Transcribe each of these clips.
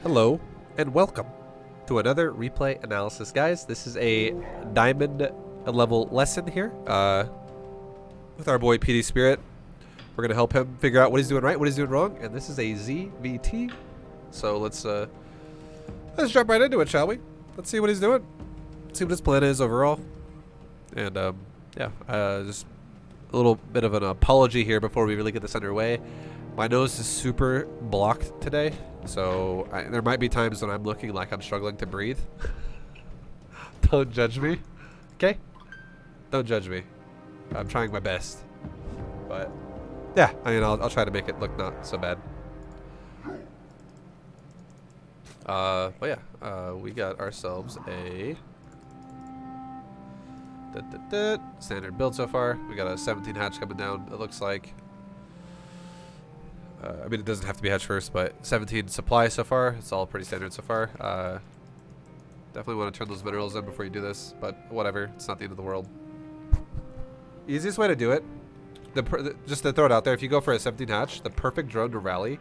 Hello, and welcome to another replay analysis, guys. This is a diamond level lesson here with our boy PD Spirit. We're going to help him figure out what he's doing right, what he's doing wrong, and this is a ZvT. So let's jump right into it, shall we? Let's see what he's doing. See what his plan is overall. And yeah, just a little bit of an apology here before we really get this underway. My nose is super blocked today, so there might be times when I'm looking like I'm struggling to breathe. Don't judge me, okay? Don't judge me. I'm trying my best, but yeah, I mean, I'll try to make it look not so bad. But yeah, we got ourselves a standard build so far. We got a 17 hatch coming down, it looks like. I mean, it doesn't have to be hatch first, but 17 supply so far. It's all pretty standard so far. Definitely want to turn those minerals in before you do this, but whatever. It's not the end of the world. Easiest way to do it, just to throw it out there, if you go for a 17 hatch, the perfect drone to rally,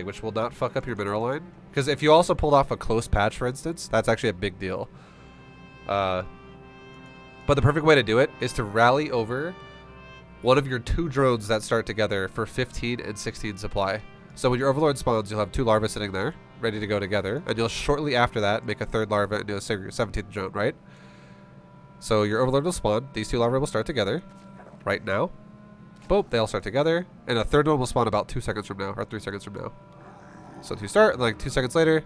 which will not fuck up your mineral line. Because if you also pulled off a close patch, for instance, that's actually a big deal. But the perfect way to do it is to rally over one of your two drones that start together for 15 and 16 supply. So when your Overlord spawns, you'll have two larvae sitting there, ready to go together, and you'll shortly after that make a third larva into a 17th drone, right? So your Overlord will spawn, these two larvae will start together, right now. Boom, they all start together, and a third one will spawn about 2 seconds from now, or 3 seconds from now. So to start, and like 2 seconds later,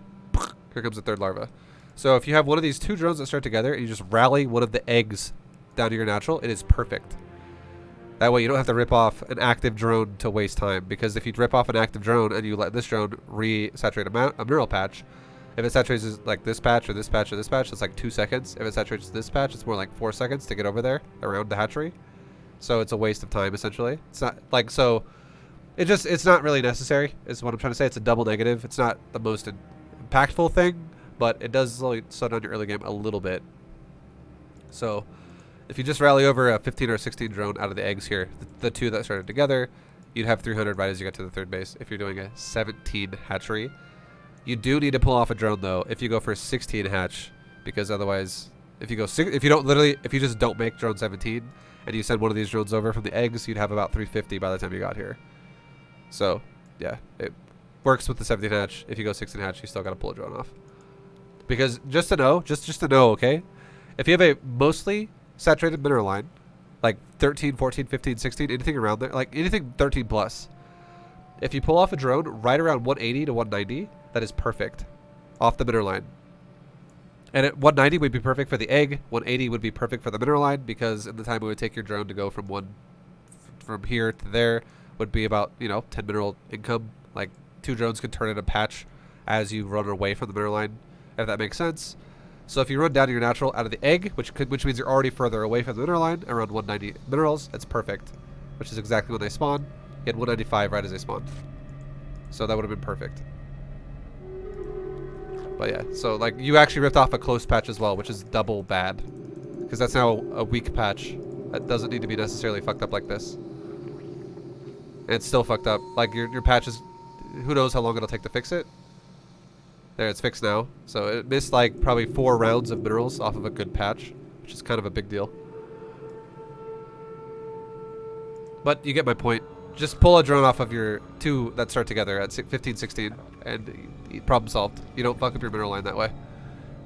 here comes the third larva. So if you have one of these two drones that start together, and you just rally one of the eggs down to your natural, it is perfect. That way you don't have to rip off an active drone to waste time, because if you rip off an active drone and you let this drone re-saturate a mineral patch, if it saturates like this patch or this patch or this patch, it's like 2 seconds. If it saturates this patch, it's more like 4 seconds to get over there around the hatchery. So it's a waste of time essentially. It's not like, so it's not really necessary is what I'm trying to say. It's a double negative. It's not the most impactful thing, but it does slow down your early game a little bit. So if you just rally over a 15 or 16 drone out of the eggs here, the two that started together, you'd have 300 right as you get to the third base if you're doing a 17 hatchery. You do need to pull off a drone though if you go for a 16 hatch, because otherwise if you just don't make drone 17 and you send one of these drones over from the eggs, you'd have about 350 by the time you got here. So yeah, it works with the 17 hatch. If you go 16 hatch, you still got to pull a drone off. Because just to know, okay, if you have a mostly saturated mineral line, like 13, 14, 15, 16, anything around there, like anything 13 plus, if you pull off a drone right around 180 to 190, that is perfect off the mineral line. And at 190 would be perfect for the egg, 180 would be perfect for the mineral line, because in the time it would take your drone to go from here to there would be about, you know, 10 mineral income. Like 2 drones could turn in a patch as you run away from the mineral line, if that makes sense. So if you run down to your natural out of the egg, which means you're already further away from the mineral line, around 190 minerals, that's perfect. Which is exactly when they spawn. You had 195 right as they spawn. So that would have been perfect. But yeah, so like you actually ripped off a close patch as well, which is double bad. Because that's now a weak patch. That doesn't need to be necessarily fucked up like this. And it's still fucked up. Like your patch is, who knows how long it'll take to fix it. There, it's fixed now. So it missed like probably 4 rounds of minerals off of a good patch, which is kind of a big deal. But you get my point. Just pull a drone off of your 2 that start together at 15, 16, and problem solved. You don't fuck up your mineral line that way.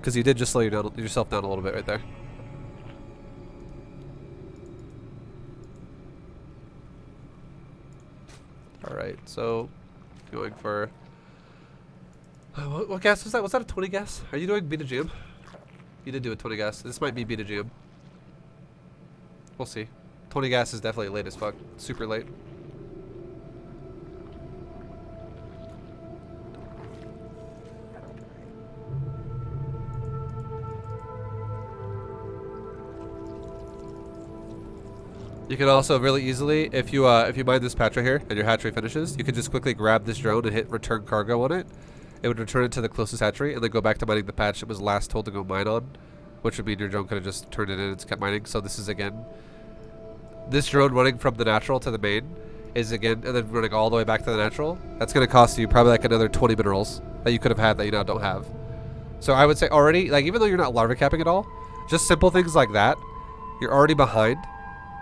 Because you did just slow yourself down a little bit right there. Alright, so going for... What gas was that? Was that a 20 gas? Are you doing beta jam? You did do a 20 gas. This might be beta jam. We'll see. 20 gas is definitely late as fuck. Super late. You can also really easily, if you mine this patch right here and your hatchery finishes, you can just quickly grab this drone and hit return cargo on it. It would return it to the closest hatchery and then go back to mining the patch it was last told to go mine on, which would mean your drone could have just turned it in and kept mining. So this is, again, this drone running from the natural to the main is again, and then running all the way back to the natural, that's going to cost you probably like another 20 minerals that you could have had that you now don't have. So I would say already, like even though you're not larva capping at all, just simple things like that, you're already behind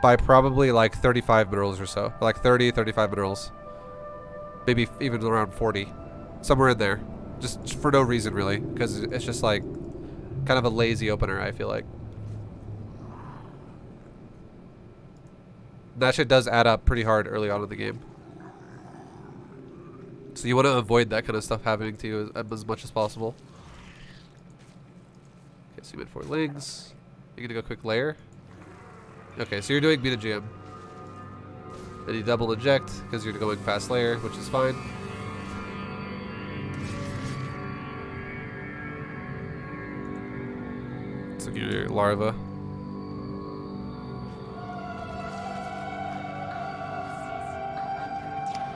by probably like 35 minerals or so. Like 30, 35 minerals. Maybe even around 40. Somewhere in there. Just for no reason really, because it's just like kind of a lazy opener, I feel like. That shit does add up pretty hard early on in the game. So you want to avoid that kind of stuff happening to you as much as possible. Okay, so you made 4 lings. You're gonna go quick layer. Okay, so you're doing be the GM. And you double eject because you're going fast layer, which is fine. So your larva.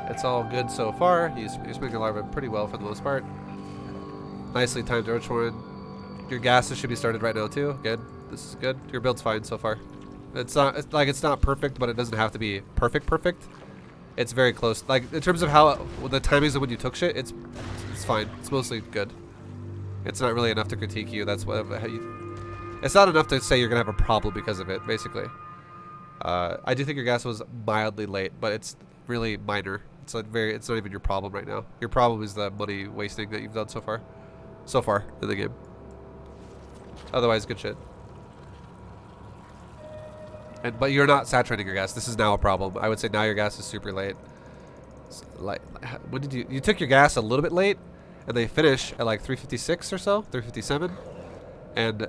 It's all good so far. You're making larva pretty well for the most part. Nicely timed Roachhorn. Your gases should be started right now too. Good. This is good. Your build's fine so far. It's not perfect, but it doesn't have to be perfect. It's very close. Like in terms of how the timings of when you took shit, it's fine. It's mostly good. It's not really enough to critique you. That's what it's not enough to say you're gonna have a problem because of it. Basically, I do think your gas was mildly late, but it's really minor. It's like it's not even your problem right now. Your problem is the money wasting that you've done so far in the game. Otherwise, good shit. But you're not saturating your gas. This is now a problem. I would say now your gas is super late. Like, when did you took your gas a little bit late, and they finish at like 356 or so, 357. And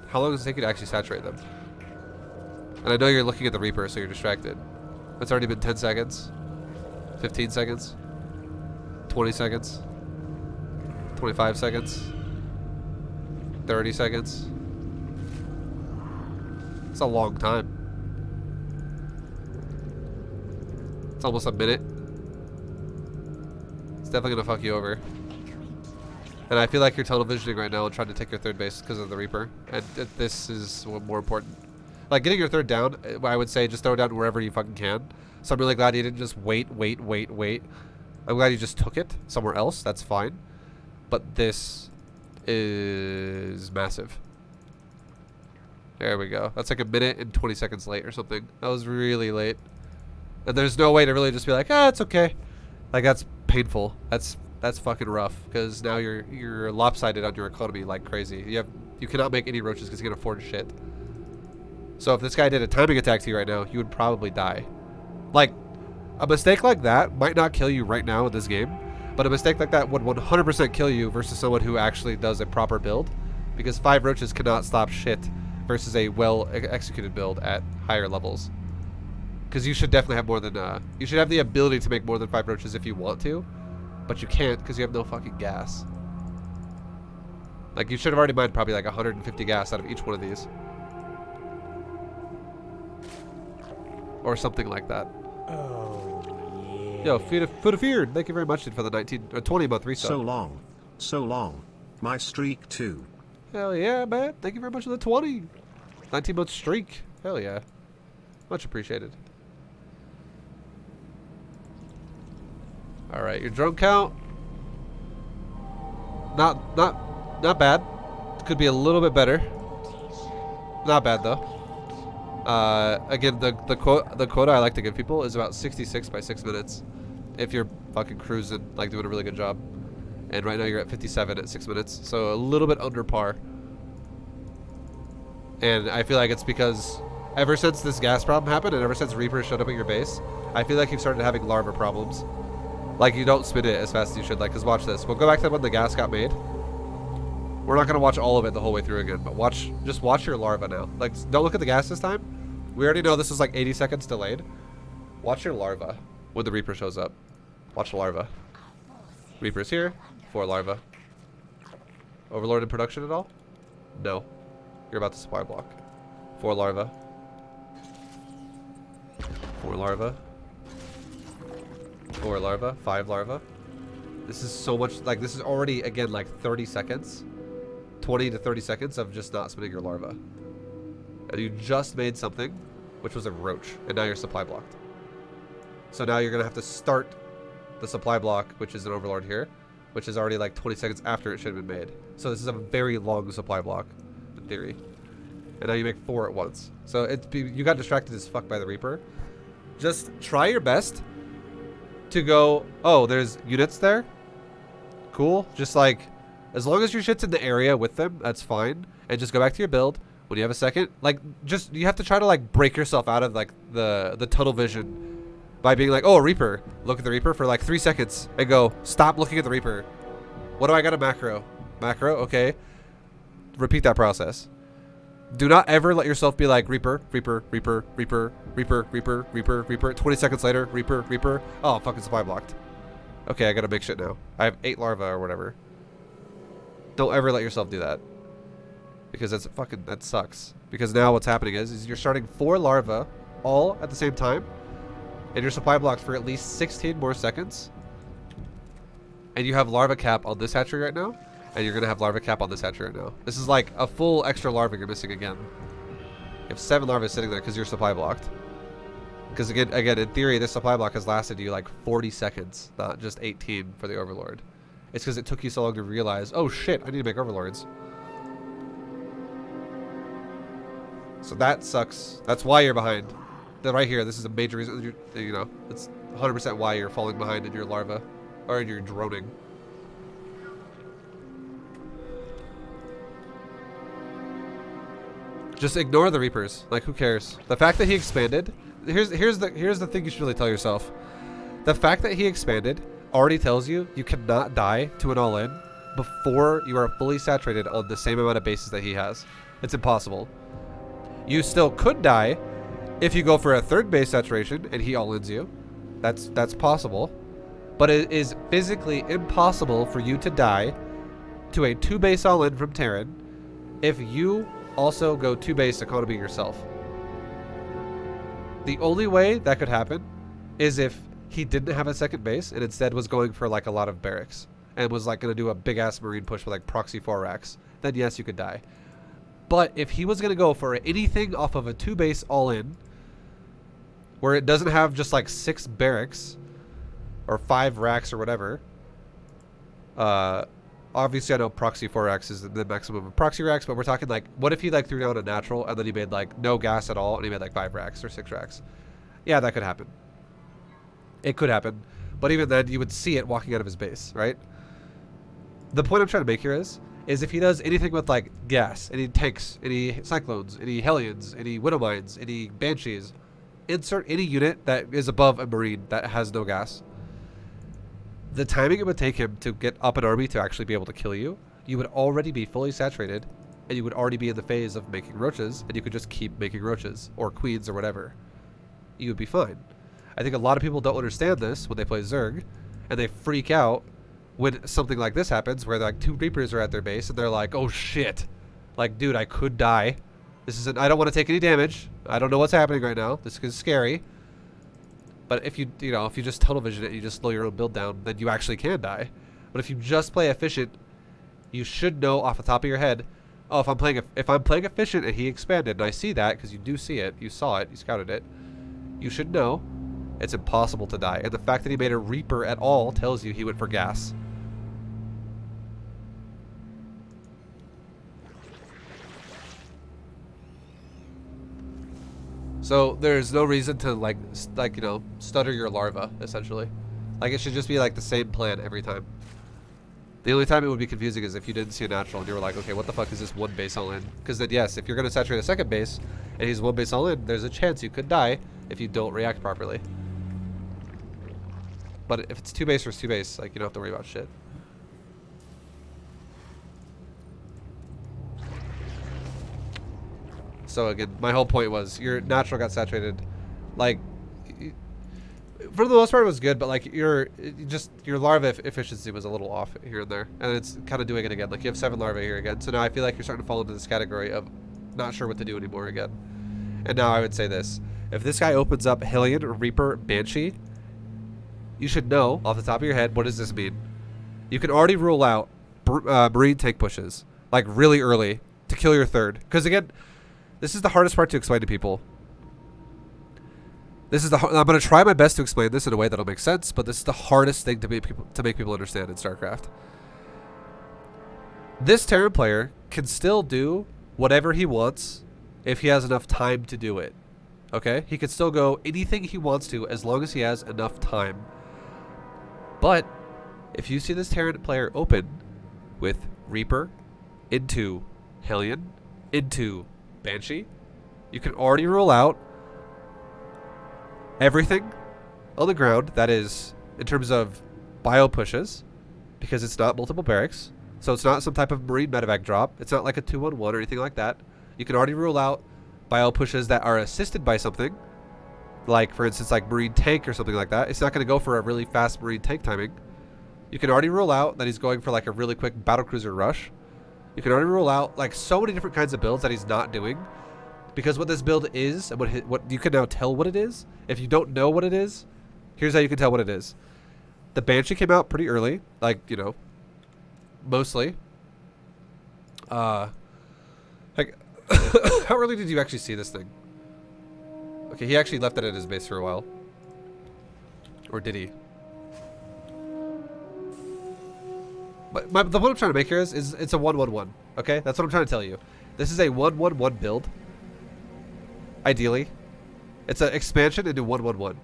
how long does it take you to actually saturate them? And I know you're looking at the Reaper, so you're distracted. It's already been 10 seconds, 15 seconds, 20 seconds, 25 seconds, 30 seconds. It's a long time. It's almost a minute. It's definitely gonna fuck you over. And I feel like you're tunnel visioning right now and trying to take your third base because of the Reaper. And this is more important. Like getting your third down, I would say just throw it down wherever you fucking can. So I'm really glad you didn't just wait. I'm glad you just took it somewhere else. That's fine. But this is massive. There we go. That's like a minute and 20 seconds late or something. That was really late. And there's no way to really just be like, it's okay. Like that's painful. That's fucking rough. Because now you're lopsided on your economy like crazy. You cannot make any roaches because you can afford shit. So if this guy did a timing attack to you right now, you would probably die. Like, a mistake like that might not kill you right now in this game, but a mistake like that would 100% kill you versus someone who actually does a proper build, because 5 roaches cannot stop shit versus a well-executed build at higher levels. Because you should definitely have more than, you should have the ability to make more than 5 roaches if you want to, but you can't because you have no fucking gas. Like, you should have already mined probably like 150 gas out of each one of these. Or something like that. Oh, yeah. Yo, Food of Fear, thank you very much for the 20-month resub. So long. My streak too. Hell yeah, man. Thank you very much for the 19-month streak. Hell yeah. Much appreciated. All right, your drone count. Not bad. Could be a little bit better. Not bad though. Again, the quota I like to give people is about 66 by 6 minutes. If you're fucking cruising, like doing a really good job. And right now you're at 57 at 6 minutes. So a little bit under par. And I feel like it's because ever since this gas problem happened and ever since Reaper showed up at your base, I feel like you've started having larva problems. Like you don't spin it as fast as you should. Like, cause watch this. We'll go back to when the gas got made. We're not gonna watch all of it the whole way through again, but just watch your larva now. Like, don't look at the gas this time. We already know this is like 80 seconds delayed. Watch your larva when the Reaper shows up. Watch the larva. Reaper's here. 4 larva. Overlord in production at all? No. You're about to supply block. 4 larva. 4 larva. 4 larva. 5 larva. This is so much, like this is already, again, like 30 seconds. 20 to 30 seconds of just not spinning your larva. And you just made something, which was a roach, and now you're supply blocked. So now you're going to have to start the supply block, which is an overlord here, which is already like 20 seconds after it should have been made. So this is a very long supply block, in theory. And now you make 4 at once. So you got distracted as fuck by the Reaper. Just try your best to go, oh, there's units there? Cool. Just like, as long as your shit's in the area with them, that's fine. And just go back to your build when you have a second. Like, just, you have to try to like break yourself out of like the tunnel vision by being like, oh, a Reaper. Look at the Reaper for like 3 seconds and go, stop looking at the Reaper. What do I got a macro? Macro, okay. Repeat that process. Do not ever let yourself be like Reaper, Reaper, Reaper, Reaper, Reaper, Reaper, Reaper, Reaper. 20 seconds later, Reaper, Reaper. Oh, fucking supply blocked. Okay, I gotta make shit now. I have 8 larvae or whatever. Don't ever let yourself do that. Because that sucks. Because now what's happening is you're starting 4 larvae all at the same time. And you're supply blocked for at least 16 more seconds. And you have larva cap on this hatchery right now. And you're going to have larva cap on this hatchery right now. This is like a full extra larva you're missing again. You have 7 larvae sitting there because you're supply blocked. Because again, in theory, this supply block has lasted you like 40 seconds, not just 18 for the overlord. It's because it took you so long to realize, oh shit, I need to make overlords. So that sucks. That's why you're behind. Right here, this is a major reason. You know, it's 100% why you're falling behind in your larva, or in your droning. Just ignore the Reapers. Like, who cares? The fact that he expanded. Here's the thing you should really tell yourself. The fact that he expanded already tells you cannot die to an all-in before you are fully saturated on the same amount of bases that he has. It's impossible. You still could die if you go for a 3rd base saturation and he all-ins you. That's possible. But it is physically impossible for you to die to a 2 base all-in from Terran if you also go 2 base economy yourself. The only way that could happen is if he didn't have a 2nd base and instead was going for like a lot of barracks and was like going to do a big ass marine push with like proxy 4 racks. Then yes, you could die. But if he was going to go for anything off of a 2 base all-in where it doesn't have just like 6 barracks or 5 racks or whatever, obviously I know proxy 4 racks is the maximum of proxy racks, but we're talking like, what if he like threw down a natural and then he made like no gas at all and he made like 5 racks or 6 racks? Yeah, that could happen. It could happen. But even then, you would see it walking out of his base, right? The point I'm trying to make here is if he does anything with like gas, any tanks, any cyclones, any hellions, any widow mines, any banshees, insert any unit that is above a marine that has no gas. The timing it would take him to get up an army to actually be able to kill you, you would already be fully saturated, and you would already be in the phase of making roaches, and you could just keep making roaches, or queens, or whatever. You would be fine. I think a lot of people don't understand this when they play Zerg, and they freak out when something like this happens, where like 2 Reapers are at their base, and they're like, oh shit. Like, dude, I could die. This isn't, I don't want to take any damage. I don't know what's happening right now. This is scary. But if you just tunnel vision it, you just slow your own build down, then you actually can die. But if you just play efficient, you should know off the top of your head, oh, if I'm playing efficient and he expanded, and I see that because you do see it, you saw it, you scouted it, you should know it's impossible to die. And the fact that he made a Reaper at all tells you he went for gas. So there's no reason to like stutter your larva, essentially. Like, it should just be like the same plan every time. The only time it would be confusing is if you didn't see a natural and you were like, okay, what the fuck is this 1 base all in? Because then yes, if you're going to saturate a 2nd base and he's 1 base all in, there's a chance you could die if you don't react properly. But if it's 2 base versus 2 base, like, you don't have to worry about shit. So again, my whole point was your natural got saturated. Like, for the most part it was good, but like your larva efficiency was a little off here and there, and it's kind of doing it again. Like, you have 7 larvae here again, so now I feel like you're starting to fall into this category of not sure what to do anymore again. And now I would say this: if this guy opens up Hellion, Reaper, Banshee, you should know off the top of your head, what does this mean? You can already rule out marine tank pushes like really early to kill your 3rd, because again, this is the hardest part to explain to people. This is I'm going to try my best to explain this in a way that'll make sense, but this is the hardest thing to make people understand in StarCraft. This Terran player can still do whatever he wants if he has enough time to do it. Okay? He can still go anything he wants to as long as he has enough time. But if you see this Terran player open with Reaper into Hellion into Banshee, you can already rule out everything on the ground that is in terms of bio pushes, because it's not multiple barracks. So it's not some type of Marine medevac drop. It's not like a 2-1-1 or anything like that. You can already rule out bio pushes that are assisted by something, like for instance like Marine tank or something like that. It's not going to go for a really fast Marine tank timing. You can already rule out that he's going for like a really quick battlecruiser rush. You can already rule out like so many different kinds of builds that he's not doing, because what this build is and what you can now tell what it is. If you don't know what it is, here's how you can tell what it is. The Banshee came out pretty early, like, you know, mostly. Like, how early did you actually see this thing? Okay, he actually left it at his base for a while. Or did he? But the point I'm trying to make here is it's a 1-1-1. Okay, that's what I'm trying to tell you. This is a 1-1-1 build. Ideally, it's an expansion into 1-1-1.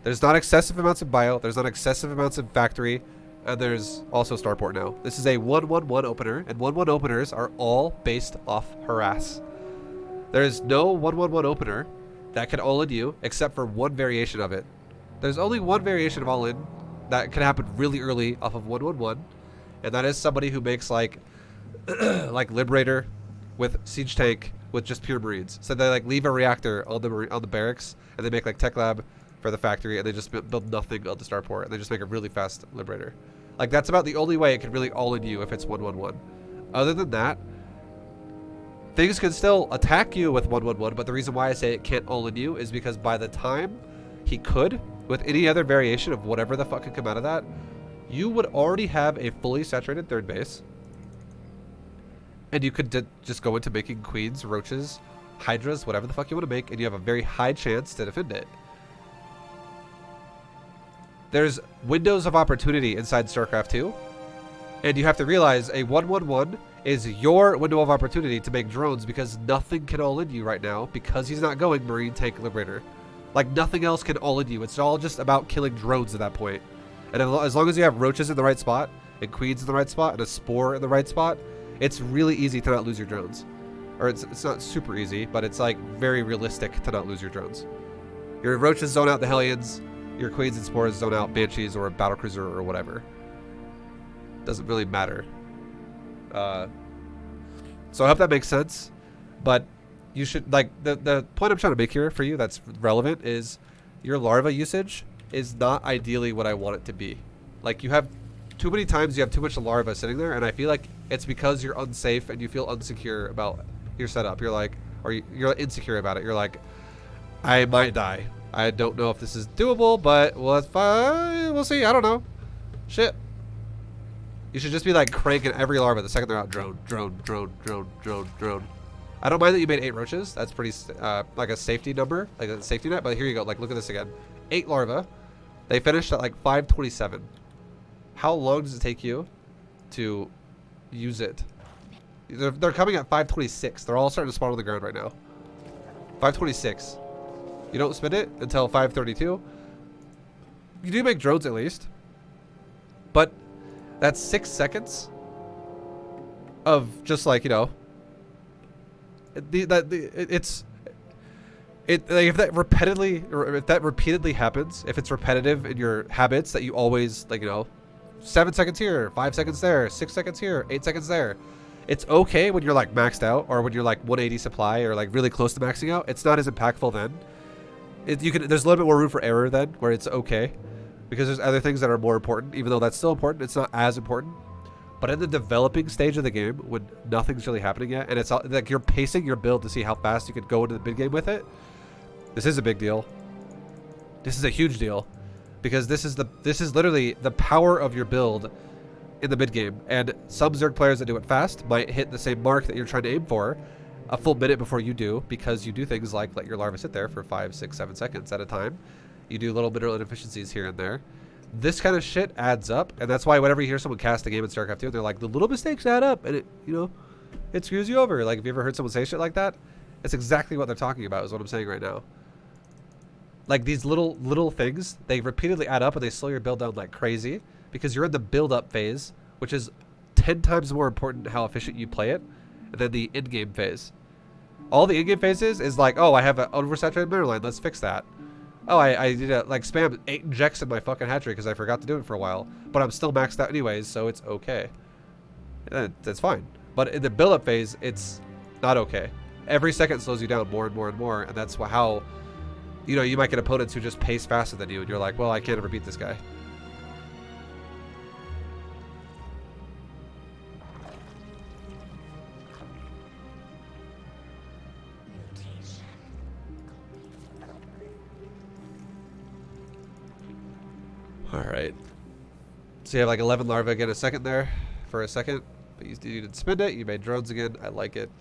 There's not excessive amounts of bio. There's not excessive amounts of factory. And there's also starport now. This is a 1-1-1 opener, and 1-1 openers are all based off harass. There is no 1-1-1 opener that can all-in you except for one variation of it. There's only one variation of all-in that can happen really early off of 1-1-1, and that is somebody who makes like like Liberator with Siege Tank with just pure Marines. So they like leave a reactor on the barracks, and they make like Tech Lab for the factory, and they just build nothing on the starport, and they just make a really fast Liberator. Like, that's about the only way it can really all-in you if it's 1-1-1. Other than that, things can still attack you with 1-1-1, but the reason why I say it can't all-in you is because by the time he could, with any other variation of whatever the fuck could come out of that, you would already have a fully saturated third base, and you could just go into making queens, roaches, hydras, whatever the fuck you want to make, and you have a very high chance to defend it. There's windows of opportunity inside StarCraft 2, and you have to realize a 1-1-1 is your window of opportunity to make drones, because nothing can all-in you right now because he's not going Marine Tank Liberator. Like, nothing else can all-in you. It's all just about killing drones at that point. And as long as you have roaches in the right spot, and queens in the right spot, and a spore in the right spot, it's really easy to not lose your drones. Or it's not super easy, but it's like very realistic to not lose your drones. Your roaches zone out the Hellions. Your queens and spores zone out Banshees or a battlecruiser or whatever. Doesn't really matter. So I hope that makes sense. But you should, like, the point I'm trying to make here for you that's relevant is your larva usage is not ideally what I want it to be. Like, you have too many times you have too much larva sitting there, and I feel like it's because you're unsafe and you feel insecure about your setup. You're like, or you're insecure about it. You're like, I might die. I don't know if this is doable, but well, that's fine. We'll see. I don't know. Shit. You should just be like cranking every larva the second they're out. Drone, drone, drone, drone, drone, drone. I don't mind that you made 8 roaches. That's pretty like a safety number, like a safety net. But here you go. Like, look at this again. 8 larvae. They finished at like 527. How long does it take you to use it? They're coming at 526. They're all starting to spawn on the ground right now. 526. You don't spend it until 532. You do make drones at least. But that's 6 seconds of just like, you know, like if that repeatedly happens, if it's repetitive in your habits that you always, like, you know, 7 seconds here, 5 seconds there, 6 seconds here, 8 seconds there. It's okay when you're like maxed out, or when you're like 180 supply, or like really close to maxing out. It's not as impactful then. There's a little bit more room for error then, where it's okay, because there's other things that are more important. Even though that's still important, it's not as important. But in the developing stage of the game, when nothing's really happening yet, and it's like you're pacing your build to see how fast you could go into the mid game with it, this is a big deal. This is a huge deal, because this is literally the power of your build in the mid game. And some Zerg players that do it fast might hit the same mark that you're trying to aim for. a full minute before you do, because you do things like let your larva sit there for 5, 6, 7 seconds at a time. You do little mineral inefficiencies here and there. This kind of shit adds up, and that's why whenever you hear someone cast a game in StarCraft 2, they're like, the little mistakes add up, and it, you know, it screws you over. Like, have you ever heard someone say shit like that? It's exactly what they're talking about, is what I'm saying right now. Like, these little things, they repeatedly add up, and they slow your build down like crazy, because you're in the build-up phase, which is 10 times more important how efficient you play it than the in-game phase. All the in-game phases is like, oh, I have an oversaturated mineral line, let's fix that. Oh, I need to like spam 8 injects in my fucking hatchery because I forgot to do it for a while, but I'm still maxed out anyways, so it's okay. That's fine. But in the build-up phase, it's not okay. Every second slows you down more and more and more, and that's how, you know, you might get opponents who just pace faster than you, and you're like, well, I can't ever beat this guy. Alright. So you have like 11 larvae again a second there for a second. But you didn't spend it. You made drones again. I like it.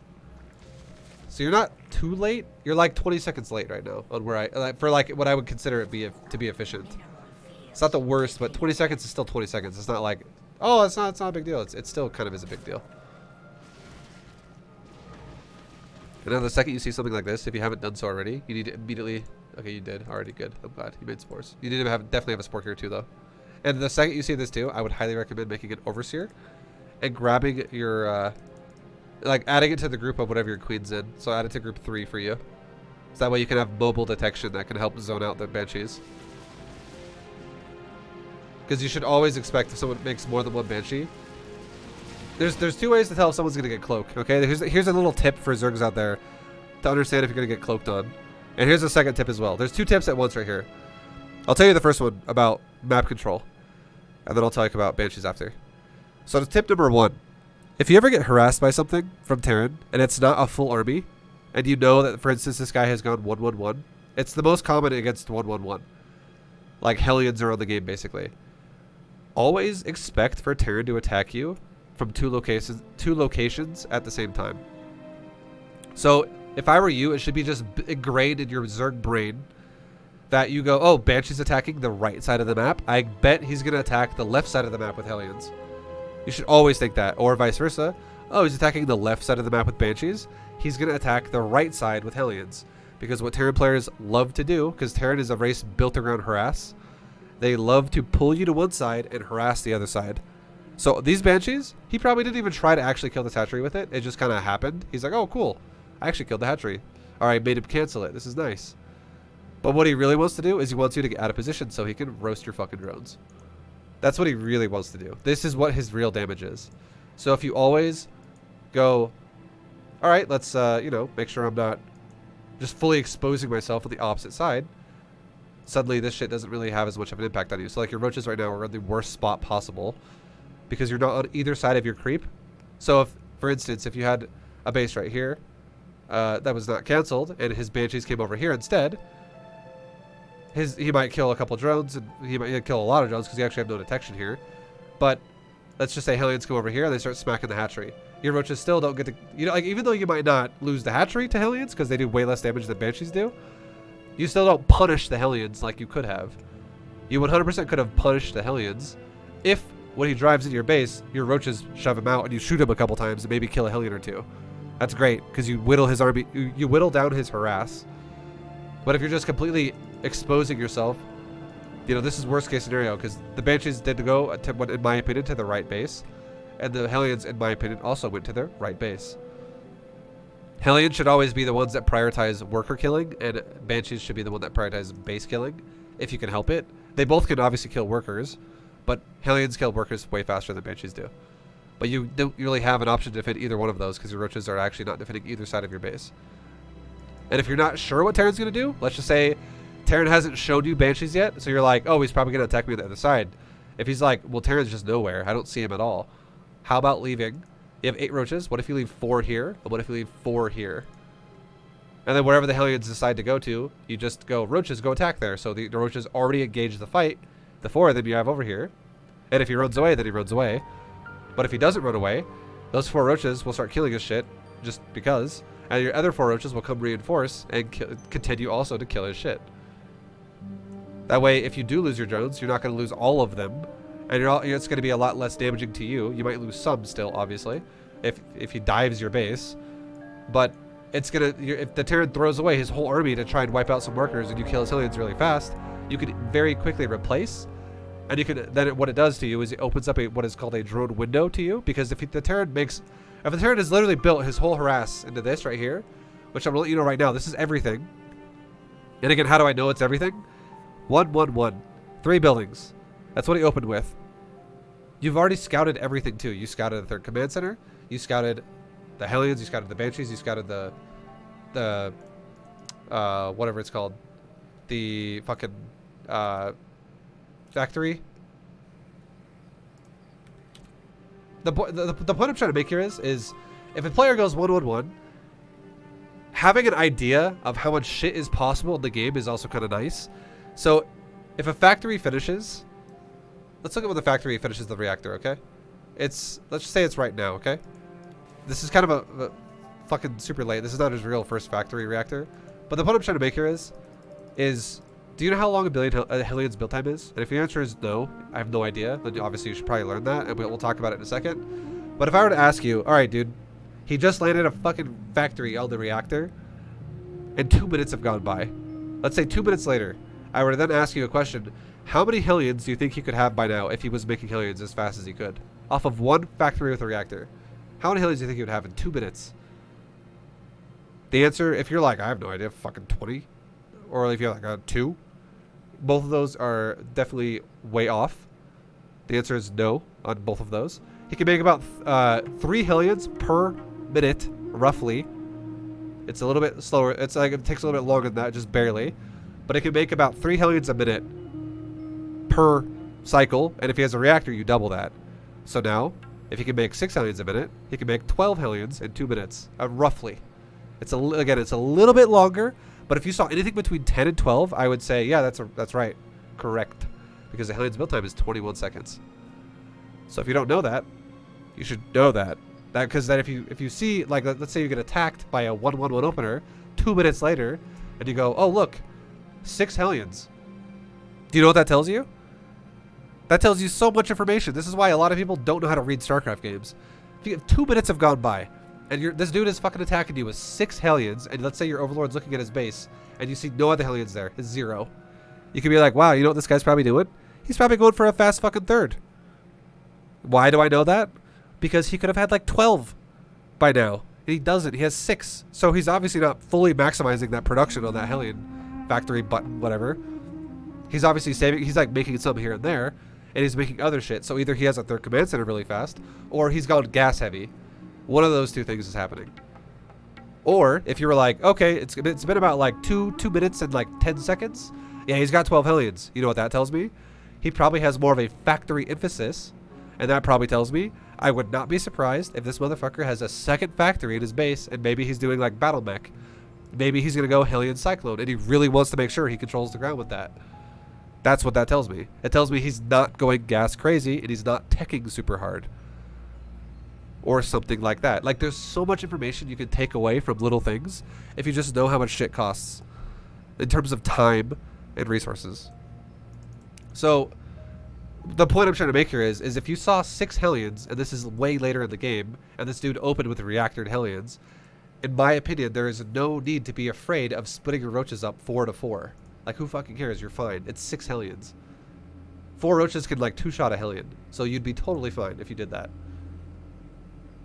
So you're not too late. You're like 20 seconds late right now on where I for like what I would consider it to be efficient. It's not the worst, but 20 seconds is still 20 seconds. It's not like, oh, it's not a big deal. It still kind of is a big deal. And then the second you see something like this, if you haven't done so already, you need to immediately. Okay, you did already. Good. I'm glad you made spores. You need to definitely have a spore here too, though. And the second you see this too, I would highly recommend making an overseer and grabbing your, like adding it to the group of whatever your queen's in. So add it to group 3 for you. So that way you can have mobile detection that can help zone out the banshees. Because you should always expect if someone makes more than one banshee. There's 2 ways to tell if someone's gonna get cloaked. Okay, here's a little tip for Zergs out there to understand if you're gonna get cloaked on. And here's a second tip as well. There's 2 tips at once right here. I'll tell you the first one about map control, and then I'll tell you about banshees after. So the tip number 1, if you ever get harassed by something from Terran and it's not a full army, and you know that, for instance, this guy has gone 1-1-1, it's the most common against 1-1-1. Like Hellions are on the game basically. Always expect for Terran to attack you from two locations at the same time. So if I were you, it should be just ingrained in your Zerg brain that you go, oh, Banshee's attacking the right side of the map. I bet he's going to attack the left side of the map with Hellions. You should always think that. Or vice versa. Oh, he's attacking the left side of the map with Banshees. He's going to attack the right side with Hellions. Because what Terran players love to do, because Terran is a race built around harass, they love to pull you to one side and harass the other side. So these Banshees, he probably didn't even try to actually kill the hatchery with it. It just kind of happened. He's like, oh, cool. I actually killed the hatchery. All right, made him cancel it. This is nice. But what he really wants to do is he wants you to get out of position so he can roast your fucking drones. That's what he really wants to do. This is what his real damage is. So if you always go, all right, let's, you know, make sure I'm not just fully exposing myself on the opposite side, suddenly this shit doesn't really have as much of an impact on you. So like your roaches right now are in the worst spot possible because you're not on either side of your creep. So if, for instance, if you had a base right here that was not canceled and his banshees came over here instead, he might kill a couple drones and he might kill a lot of drones because you actually have no detection here. But let's just say Hellions come over here and they start smacking the hatchery. Your roaches still don't get to, you know, like even though you might not lose the hatchery to Hellions because they do way less damage than banshees do, you still don't punish the Hellions like you could have. You 100% could have punished the Hellions if when he drives into your base, your roaches shove him out and you shoot him a couple times and maybe kill a Hellion or two. That's great because you whittle his army, you whittle down his harass. But if you're just completely exposing yourself, you know, this is worst case scenario because the Banshees did go, in my opinion, to the right base. And the Hellions, in my opinion, also went to their right base. Hellions should always be the ones that prioritize worker killing, and Banshees should be the one that prioritizes base killing, if you can help it. They both can obviously kill workers, but Hellions kill workers way faster than Banshees do. But you don't really have an option to defend either one of those because your roaches are actually not defending either side of your base. And if you're not sure what Terran's going to do, let's just say Terran hasn't showed you Banshees yet, so you're like, oh, he's probably going to attack me on the other side. If he's like, well, Terran's just nowhere, I don't see him at all. How about leaving? You have 8 roaches. What if you leave 4 here? And what if you leave 4 here? And then wherever the Hellions decide to go to, you just go, roaches, go attack there. So the roaches already engaged the fight. The 4 of them you have over here. And if he runs away, then he runs away. But if he doesn't run away, those 4 roaches will start killing his shit just because. And your other 4 roaches will come reinforce and continue also to kill his shit. That way, if you do lose your drones, you're not going to lose all of them. And it's going to be a lot less damaging to you. You might lose some still, obviously, if he dives your base. But it's going to, if the Terran throws away his whole army to try and wipe out some workers and you kill his Hellions really fast, you could very quickly replace. And you could, then what it does to you is it opens up what is called a drone window to you. Because if the Terran has literally built his whole harass into this right here, which I'm going to let you know right now, this is everything. And again, how do I know it's everything? 1, 1, 1. 3 buildings. That's what he opened with. You've already scouted everything too. You scouted the 3rd command center. You scouted the Hellions. You scouted the Banshees. You scouted the whatever it's called, the fucking factory. The point I'm trying to make here is if a player goes 1, 1, 1, having an idea of how much shit is possible in the game is also kind of nice. So if a factory finishes, let's look at when the factory finishes the reactor, okay? Let's just say it's right now, okay? This is kind of a fucking super late. This is not his real first factory reactor. But the point I'm trying to make here is do you know how long a Hellion's build time is? And if your answer is no, I have no idea, then obviously you should probably learn that, and we'll talk about it in a second. But if I were to ask you, alright dude, he just landed a fucking factory on the reactor, and 2 minutes have gone by. Let's say 2 minutes later, I were to then ask you a question, how many Hellions do you think he could have by now if he was making Hellions as fast as he could? Off of one factory with a reactor. How many Hellions do you think he would have in 2 minutes? The answer, if you're like, I have no idea, fucking 20. Or if you're like, 2. Both of those are definitely way off. The answer is no on both of those. He can make about 3 Hellions per minute, roughly. It's a little bit slower. It's like it takes a little bit longer than that, just barely. But it can make about 3 Hellions a minute per cycle. And if he has a reactor, you double that. So now, if he can make 6 Hellions a minute, he can make 12 Hellions in 2 minutes, roughly. It's a little bit longer. But if you saw anything between 10 and 12, I would say, yeah, that's right. Correct. Because the Hellion's build time is 21 seconds. So if you don't know that, you should know that. Because then if you see, like, let's say you get attacked by a 1-1-1 opener 2 minutes later, and you go, oh, look, 6 Hellions. Do you know what that tells you? That tells you so much information. This is why a lot of people don't know how to read StarCraft games. If you have 2 minutes have gone by, and this dude is fucking attacking you with 6 Hellions, and let's say your Overlord's looking at his base, and you see no other Hellions there. It's 0. You can be like, wow, you know what this guy's probably doing? He's probably going for a fast fucking 3rd. Why do I know that? Because he could have had like 12 by now. And he doesn't. He has 6. So he's obviously not fully maximizing that production on that Hellion factory button, whatever. He's obviously saving. He's like making some here and there, and he's making other shit. So either he has a 3rd command center really fast, or he's gone gas heavy. One of those 2 things is happening. Or if you were like, okay, it's been about like 2 minutes and like 10 seconds. Yeah, he's got 12 Hellions. You know what that tells me? He probably has more of a factory emphasis. And that probably tells me I would not be surprised if this motherfucker has a 2nd factory in his base, and maybe he's doing like battle mech. Maybe he's going to go Hellion Cyclone, and he really wants to make sure he controls the ground with that. That's what that tells me. It tells me he's not going gas crazy, and he's not teching super hard. Or something like that. Like, there's so much information you can take away from little things if you just know how much shit costs in terms of time and resources. So the point I'm trying to make here is if you saw 6 Hellions, and this is way later in the game, and this dude opened with reactored Hellions, in my opinion, there is no need to be afraid of splitting your roaches up 4 to 4. Like, who fucking cares? You're fine. It's 6 Hellions. 4 roaches can like 2-shot a Hellion, so you'd be totally fine if you did that.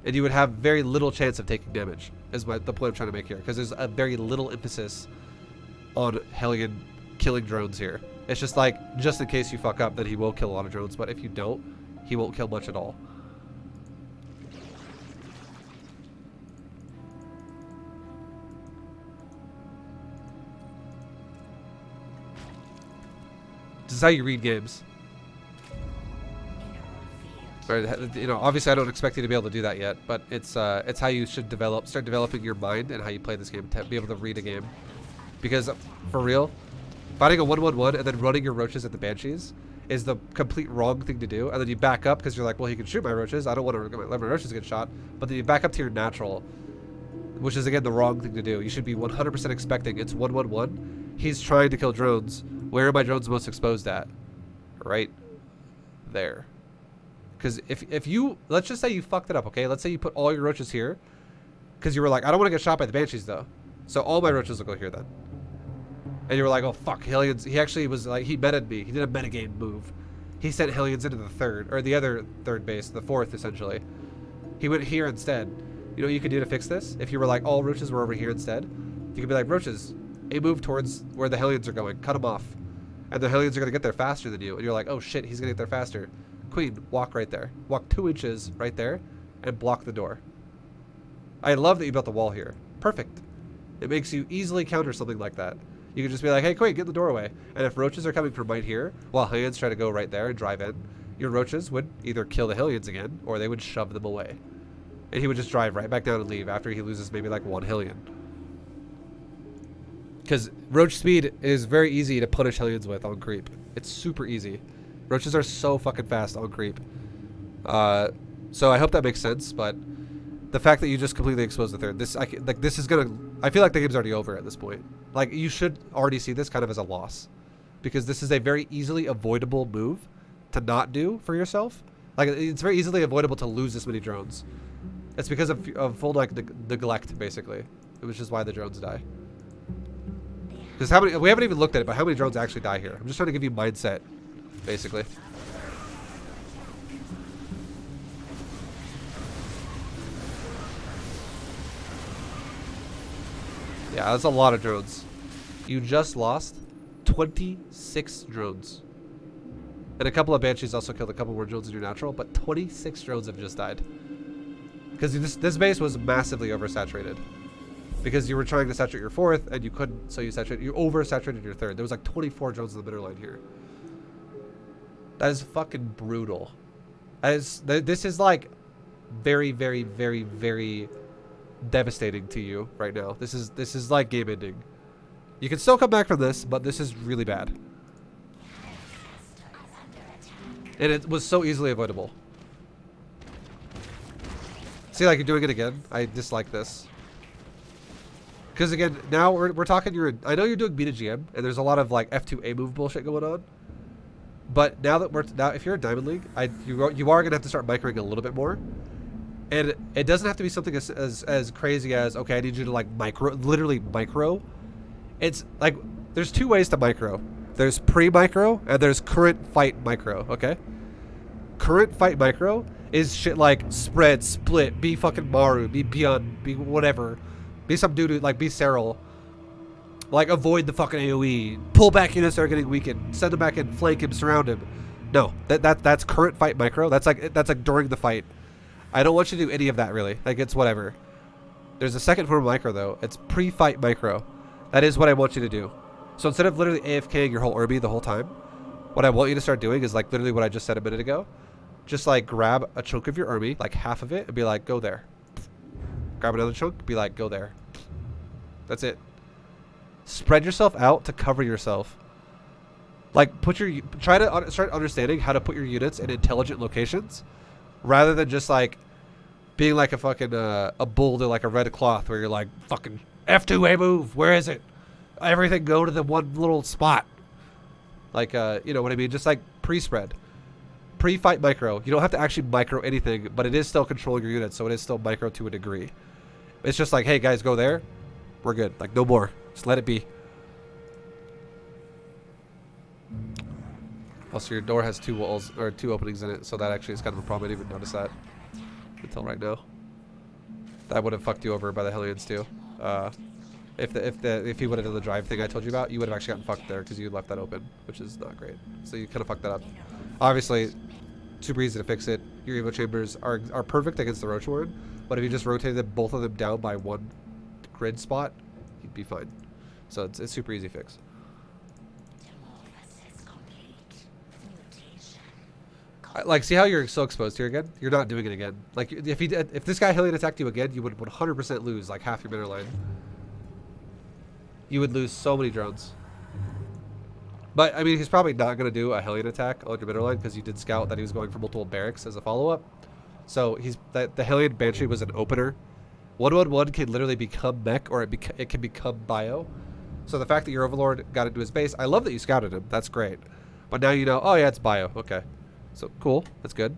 And you would have very little chance of taking damage, is the point I'm trying to make here. Because there's a very little emphasis on Hellion killing drones here. It's just like, just in case you fuck up, then he will kill a lot of drones. But if you don't, he won't kill much at all. This is how you read games. Right, you know, obviously I don't expect you to be able to do that yet, but it's how you should start developing your mind and how you play this game to be able to read a game. Because for real, fighting a 1-1-1 and then running your roaches at the Banshees is the complete wrong thing to do. And then you back up because you're like, well, he can shoot my roaches. I don't want to let my roaches get shot. But then you back up to your natural. which is again the wrong thing to do. You should be 100% expecting it's 111. He's trying to kill drones. Where are my drones most exposed at? Right there. Because if you, let's just say you fucked it up, okay? Let's say you put all your roaches here, because you were like, I don't want to get shot by the banshees though, so all my roaches will go here then. And you were like, oh fuck, Hellions. He actually was like, he meted me. He did a metagame move. He sent Hellions into the third, or the other third base, the fourth essentially. He went here instead. You know what you could do to fix this? If you were like, all roaches were over here instead, you could be like, roaches, a move towards where the Hellions are going. Cut them off. And the Hellions are going to get there faster than you. And you're like, oh shit, he's going to get there faster. Queen, walk right there. Walk 2 inches right there and block the door. I love that you built the wall here. Perfect. It makes you easily counter something like that. You can just be like, hey, Queen, get the doorway. And if roaches are coming from right here, while Hellions try to go right there and drive in, your roaches would either kill the Hellions again, or they would shove them away. And he would just drive right back down and leave after he loses maybe like 1 Hellion. Because roach speed is very easy to punish Hellions with on creep. It's super easy. Roaches are so fucking fast on creep. So I hope that makes sense, but the fact that you just completely exposed the third, this is gonna, I feel like the game's already over at this point. Like, you should already see this kind of as a loss, because this is a very easily avoidable move to not do for yourself. Like, it's very easily avoidable to lose this many drones. It's because of full like neglect, basically, which is why the drones die. Because how many, we haven't even looked at it, but how many drones actually die here? I'm just trying to give you mindset, basically. Yeah, that's a lot of drones. You just lost 26 drones. And a couple of banshees also killed a couple more drones in your natural, but 26 drones have just died. Because this base was massively oversaturated. Because you were trying to saturate your fourth, and you couldn't, so you oversaturated your third. There was like 24 drones in the middle line here. That is fucking brutal. This is like very, very, very, very devastating to you right now. This is like game ending. You can still come back from this, but this is really bad. And it was so easily avoidable. See, like, you're doing it again. I dislike this. Because again, now we're talking, I know you're doing beta GM, and there's a lot of like F2A move bullshit going on. But now that if you're in Diamond League, you are gonna have to start microing a little bit more. And it doesn't have to be something as crazy as, okay, I need you to like literally micro. It's like, there's 2 ways to micro. There's pre-micro and there's current fight micro, okay? Current fight micro is shit like spread, split, be fucking Maru, be Beyond, be whatever. Be some dude, like be Serral. Like avoid the fucking AoE. Pull back units that are getting weakened. Send them back in, flank him, surround him. No, that's current fight micro. That's like during the fight. I don't want you to do any of that really. Like, it's whatever. There's a second form of micro though. It's pre-fight micro. That is what I want you to do. So instead of literally AFKing your whole Urbi the whole time, what I want you to start doing is like literally what I just said a minute ago. Just like grab a chunk of your Urbi, like half of it, and be like, go there. Grab another chunk, be like, go there. That's it. Spread yourself out to cover yourself. Like, try to start understanding how to put your units in intelligent locations, rather than just like being like a fucking a bull to like a red cloth where you're like, fucking F2A move, where is it? Everything go to the one little spot. Like, you know what I mean? Just like pre-spread. Pre-fight micro. You don't have to actually micro anything, but it is still controlling your units, so it is still micro to a degree. It's just like, hey guys, go there. We're good. Like, no more. Just let it be. Also, your door has 2 walls, or 2 openings in it, so that actually is kind of a problem. I didn't even notice that until right now. That would have fucked you over by the Hellions too. If he would have done the drive thing I told you about, you would have actually gotten fucked there because you left that open, which is not great. So you kind of fucked that up. Obviously, super easy to fix it. Your Evo chambers are perfect against the Roach Warren, but if you just rotated both of them down by 1 grid spot, you'd be fine. So it's super easy fix. Like, see how you're so exposed here again? You're not doing it again. Like, if this guy Hellion attacked you again, you would 100% lose like half your middle line. You would lose so many drones. But I mean, he's probably not going to do a Hellion attack on your middle line because you did scout that he was going for multiple barracks as a follow-up. So the Hellion Banshee was an opener 111 can literally become mech, or it can become bio. So the fact that your Overlord got into his base, I love that you scouted him. That's great. But now you know, oh yeah, it's bio. Okay. So cool. That's good.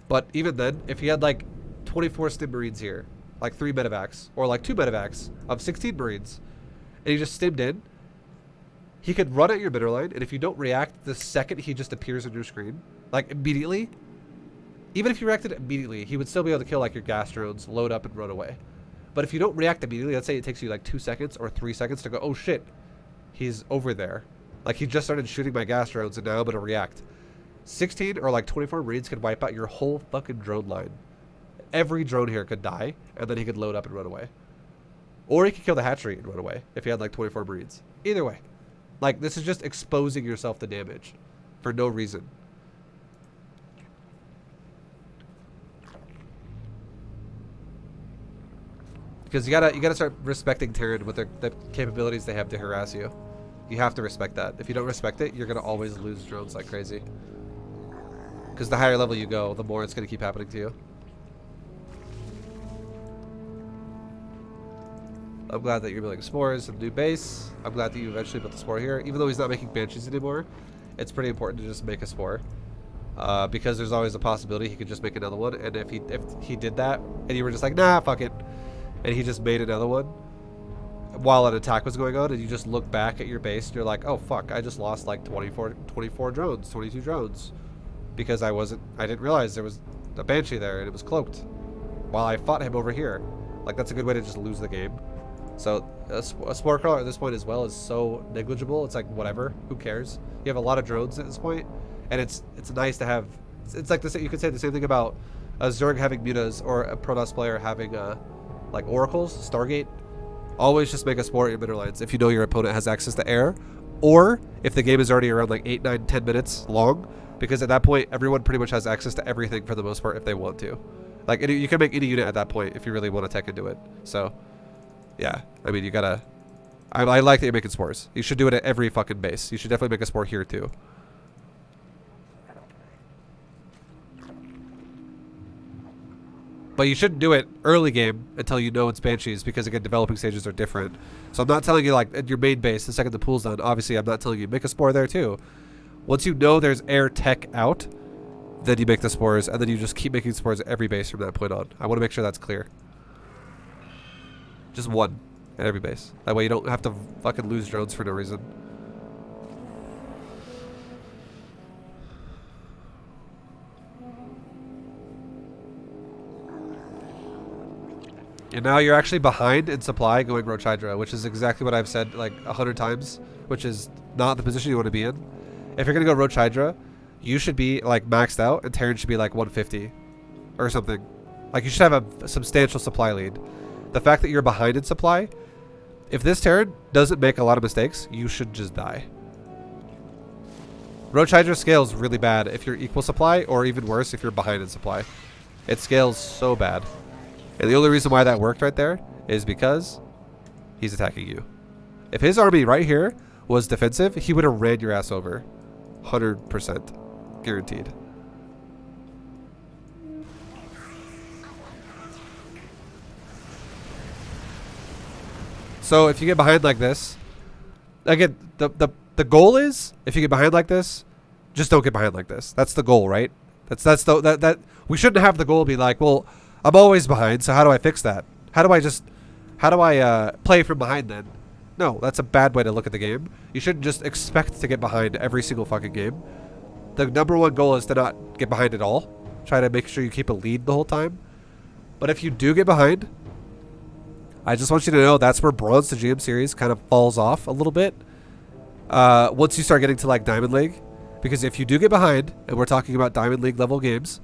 But even then, if you had like 24 stim marines here, like 3 medevacs, or like 2 medevacs of 16 marines, and he just stimmed in, he could run at your middle line, and if you don't react the second he just appears on your screen, like immediately, even if you reacted immediately, he would still be able to kill like your gas drones, load up, and run away. But if you don't react immediately, let's say it takes you like 2 seconds or 3 seconds to go, oh shit, he's over there. Like he just started shooting my gas drones and now I'm going to react. 16 or like 24 marines could wipe out your whole fucking drone line. Every drone here could die, and then he could load up and run away. Or he could kill the hatchery and run away if he had like 24 marines. Either way. Like, this is just exposing yourself to damage for no reason. Because you gotta start respecting Terran with the capabilities they have to harass you. You have to respect that. If you don't respect it, you're gonna always lose drones like crazy. Because the higher level you go, the more it's gonna keep happening to you. I'm glad that you're building spores and new base. I'm glad that you eventually built the spore here. Even though he's not making banshees anymore, it's pretty important to just make a spore. Because there's always a possibility he could just make another one. And if he did that, and you were just like, nah, fuck it, and he just made another one while an attack was going on, and you just look back at your base and you're like, oh fuck, I just lost like 24 drones, 22 drones. Because I didn't realize there was a banshee there and it was cloaked while I fought him over here. Like, that's a good way to just lose the game. So a spore crawler at this point as well is so negligible. It's like, whatever, who cares? You have a lot of drones at this point, and it's nice to have. It's like this. You could say the same thing about a Zerg having mutas or a Protoss player having like oracles, Stargate. Always just make a spore at your middle lines if you know your opponent has access to air, or if the game is already around like 8, 9, 10 minutes long, because at that point everyone pretty much has access to everything for the most part if they want to. Like, you can make any unit at that point if you really want to tech into it. So. Yeah, I mean, you gotta... I like that you're making spores. You should do it at every fucking base. You should definitely make a spore here, too. But you shouldn't do it early game until you know it's banshees, because, again, developing stages are different. So I'm not telling you, like, at your main base, the second the pool's done, obviously I'm not telling you make a spore there, too. Once you know there's air tech out, then you make the spores, and then you just keep making spores at every base from that point on. I want to make sure that's clear. Just one at every base. That way you don't have to fucking lose drones for no reason. And now you're actually behind in supply going Roach Hydra, which is exactly what I've said like 100 times, which is not the position you want to be in. If you're going to go Roach Hydra, you should be like maxed out, and Terran should be like 150 or something. Like, you should have a substantial supply lead. The fact that you're behind in supply, if this Terran doesn't make a lot of mistakes, you should just die. Roach Hydra scales really bad if you're equal supply, or even worse if you're behind in supply. It scales so bad. And the only reason why that worked right there is because he's attacking you. If his army right here was defensive, he would have ran your ass over. 100%. Guaranteed. So if you get behind like this, again, the goal is, if you get behind like this, just don't get behind like this. That's the goal, right? That we shouldn't have the goal be like, well, I'm always behind, so how do I fix that? How do I play from behind then? No, that's a bad way to look at the game. You shouldn't just expect to get behind every single fucking game. The number one goal is to not get behind at all. Try to make sure you keep a lead the whole time. But if you do get behind, I just want you to know that's where Bronze to GM series kind of falls off a little bit. Once you start getting to like Diamond League. Because if you do get behind, and we're talking about Diamond League level games,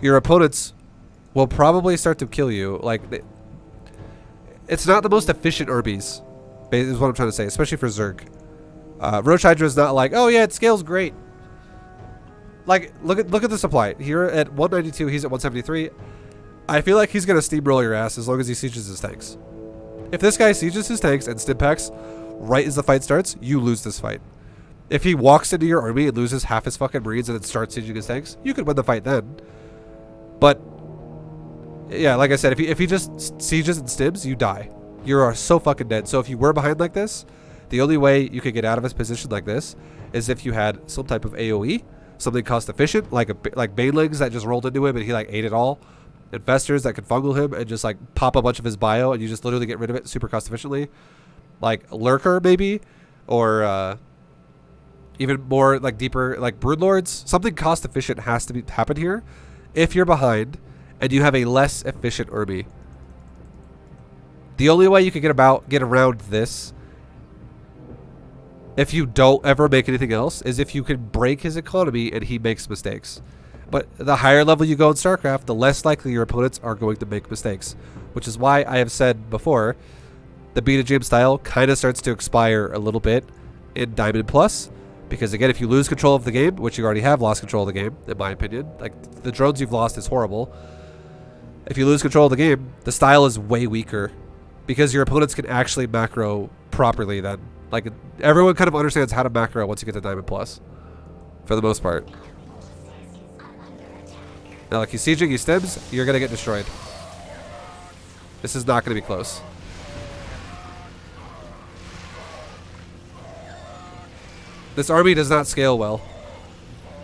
your opponents will probably start to kill you. Like, it's not the most efficient armies, is what I'm trying to say, especially for Zerg. Roach Hydra is not like, oh yeah, it scales great. Like, look at the supply. Here at 192, he's at 173. I feel like he's going to steamroll your ass as long as he sieges his tanks. If this guy sieges his tanks and stim packs right as the fight starts, you lose this fight. If he walks into your army and loses half his fucking marines and then starts sieging his tanks, you could win the fight then. But Yeah, like I said, if he just sieges and stims, you die. You are so fucking dead. So if you were behind like this, the only way you could get out of his position like this is if you had some type of AoE, something cost efficient, like banelings that just rolled into him and he like ate it all. Infestors that could fungal him and just like pop a bunch of his bio and you just literally get rid of it super cost efficiently. Like Lurker maybe, or even more like deeper like Broodlords. Something cost efficient has to happen here if you're behind and you have a less efficient army. The only way you can get around this, if you don't ever make anything else, is if you can break his economy and he makes mistakes. But the higher level you go in StarCraft, the less likely your opponents are going to make mistakes. Which is why I have said before, the beta gym style kind of starts to expire a little bit in Diamond Plus. Because again, if you lose control of the game, which you already have lost control of the game, in my opinion, like the drones you've lost is horrible. If you lose control of the game, the style is way weaker. Because your opponents can actually macro properly then. Like, everyone kind of understands how to macro once you get to Diamond Plus. For the most part. Now, like, he's sieging, he stims, you're going to get destroyed. This is not going to be close. This army does not scale well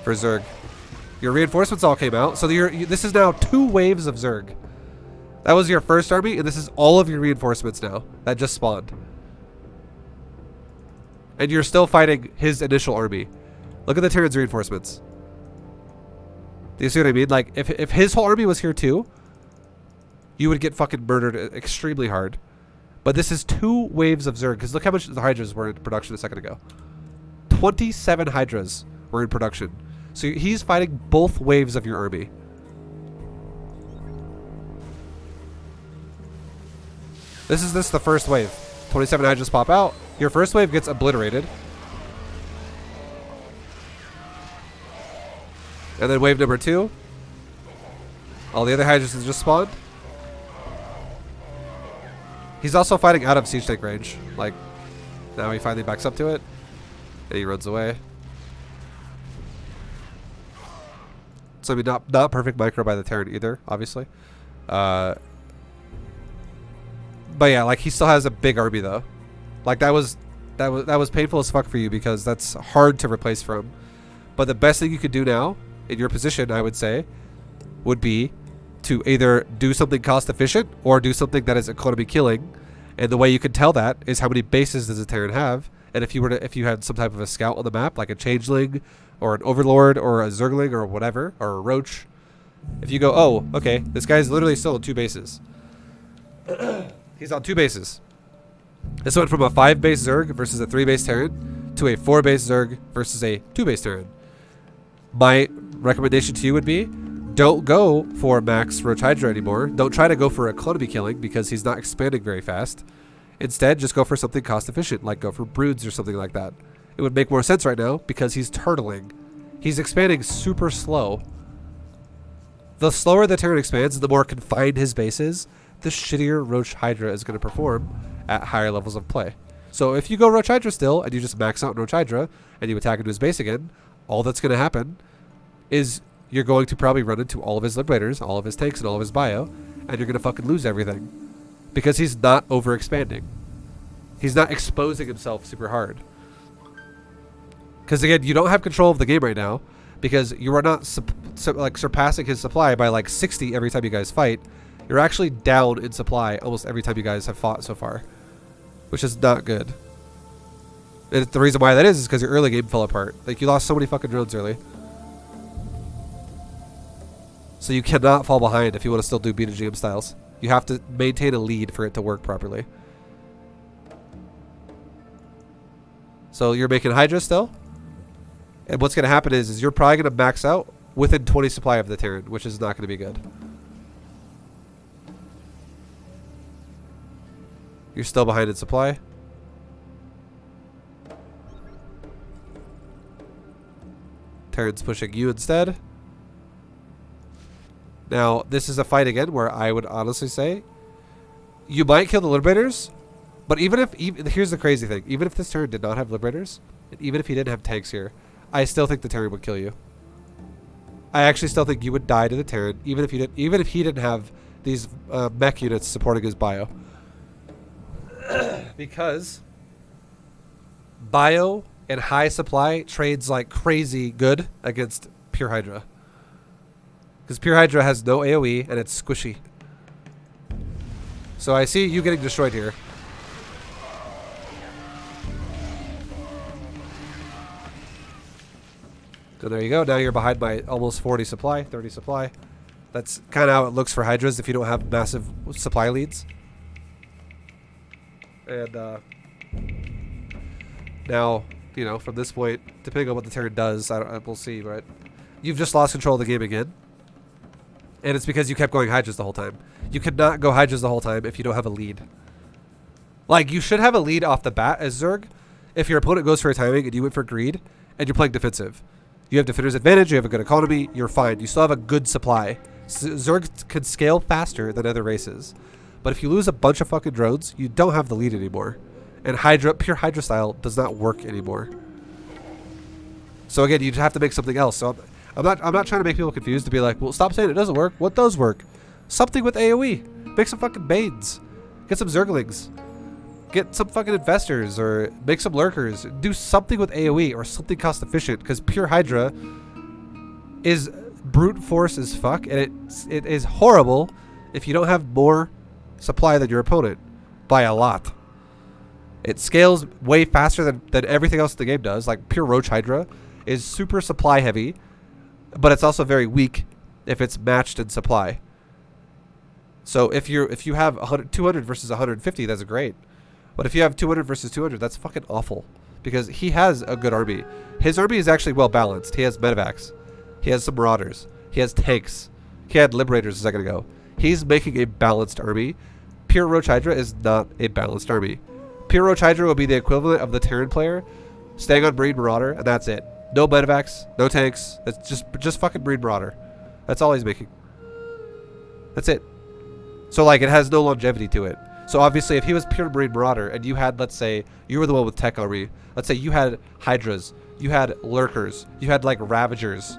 for Zerg. Your reinforcements all came out, so this is now 2 waves of Zerg. That was your first army, and this is all of your reinforcements now that just spawned. And you're still fighting his initial army. Look at the Terran's reinforcements. Do you see what I mean? Like, if his whole army was here too, you would get fucking murdered extremely hard. But this is 2 waves of Zerg, because look how much the Hydras were in production a second ago. 27 Hydras were in production. So he's fighting both waves of your army. This is the first wave. 27 Hydras pop out. Your first wave gets obliterated. And then wave number 2. All the other Hydras have just spawned. He's also fighting out of siege tank range. Like, now he finally backs up to it. And he runs away. So I mean, not perfect micro by the Terran either, obviously. But yeah, like he still has a big army though. Like that was painful as fuck for you because that's hard to replace from. But the best thing you could do now in your position, I would say, would be to either do something cost efficient or do something that is economy killing. And the way you can tell that is how many bases does a Terran have. And if you had some type of a scout on the map, like a changeling or an overlord or a zergling or whatever, or a roach, if you go, oh, okay, this guy's literally still on 2 bases. He's on 2 bases. This went from a 5-base Zerg versus a 3-base Terran to a 4-base Zerg versus a 2-base Terran. My recommendation to you would be, don't go for max Roach Hydra anymore. Don't try to go for economy killing because he's not expanding very fast. Instead, just go for something cost efficient, like go for broods or something like that. It would make more sense right now because he's turtling. He's expanding super slow. The slower the Terran expands, the more confined his base is, the shittier Roach Hydra is going to perform at higher levels of play. So if you go Roach Hydra still, and you just max out Roach Hydra, and you attack into his base again, all that's going to happen is you're going to probably run into all of his Liberators, all of his tanks, and all of his bio, and you're going to fucking lose everything. Because he's not over-expanding. He's not exposing himself super hard. Because again, you don't have control of the game right now, because you are not surpassing his supply by like 60 every time you guys fight. You're actually down in supply almost every time you guys have fought so far, which is not good. And the reason why that is because your early game fell apart. Like, you lost so many fucking drones early. So you cannot fall behind if you want to still do beta GM styles. You have to maintain a lead for it to work properly. So you're making Hydra still. And what's going to happen is you're probably going to max out within 20 supply of the Terran, which is not going to be good. You're still behind in supply. Terran's pushing you instead. Now, this is a fight again where I would honestly say you might kill the Liberators, but here's the crazy thing. Even if this Terran did not have Liberators, and even if he didn't have tanks here, I still think the Terran would kill you. I actually still think you would die to the Terran, even if he didn't have these mech units supporting his bio. Because bio and high supply trades like crazy good against pure Hydra. Because pure Hydra has no AoE and it's squishy. So I see you getting destroyed here. So there you go. Now you're behind by almost 40 supply, 30 supply. That's kind of how it looks for Hydras if you don't have massive supply leads. And now, you know, from this point, depending on what the turn does, we'll see, but you've just lost control of the game again. And it's because you kept going Hydras the whole time. You cannot go Hydras the whole time if you don't have a lead. Like, you should have a lead off the bat as Zerg if your opponent goes for a timing and you went for greed and you're playing defensive. You have defender's advantage, you have a good economy, you're fine. You still have a good supply. Zerg can scale faster than other races. But if you lose a bunch of fucking drones, you don't have the lead anymore. And Hydra, pure Hydra style does not work anymore. So again, you have to make something else. So I'm not trying to make people confused to be like, well, stop saying it doesn't work. What does work? Something with AoE. Make some fucking Banes. Get some Zerglings. Get some fucking investors or make some lurkers. Do something with AoE or something cost efficient, because pure Hydra is brute force as fuck, and it is horrible if you don't have more supply than your opponent by a lot. It scales way faster than everything else the game does. Like pure Roach Hydra is super supply heavy, but it's also very weak if it's matched in supply. So if you have 200 versus 150, that's great. But if you have 200 versus 200, that's fucking awful. Because he has a good army. His army is actually well balanced. He has medevacs. He has some marauders. He has tanks. He had liberators a second ago. He's making a balanced army. Pure Roach Hydra is not a balanced army. Pure Roach Hydra will be the equivalent of the Terran player staying on Breed Marauder, and that's it. No medevacs, no tanks. It's just fucking Breed Marauder. That's all he's making. That's it. So like it has no longevity to it. So obviously if he was pure Breed Marauder and you had, let's say, you were the one with tech army. Let's say you had Hydras, you had Lurkers, you had like Ravagers,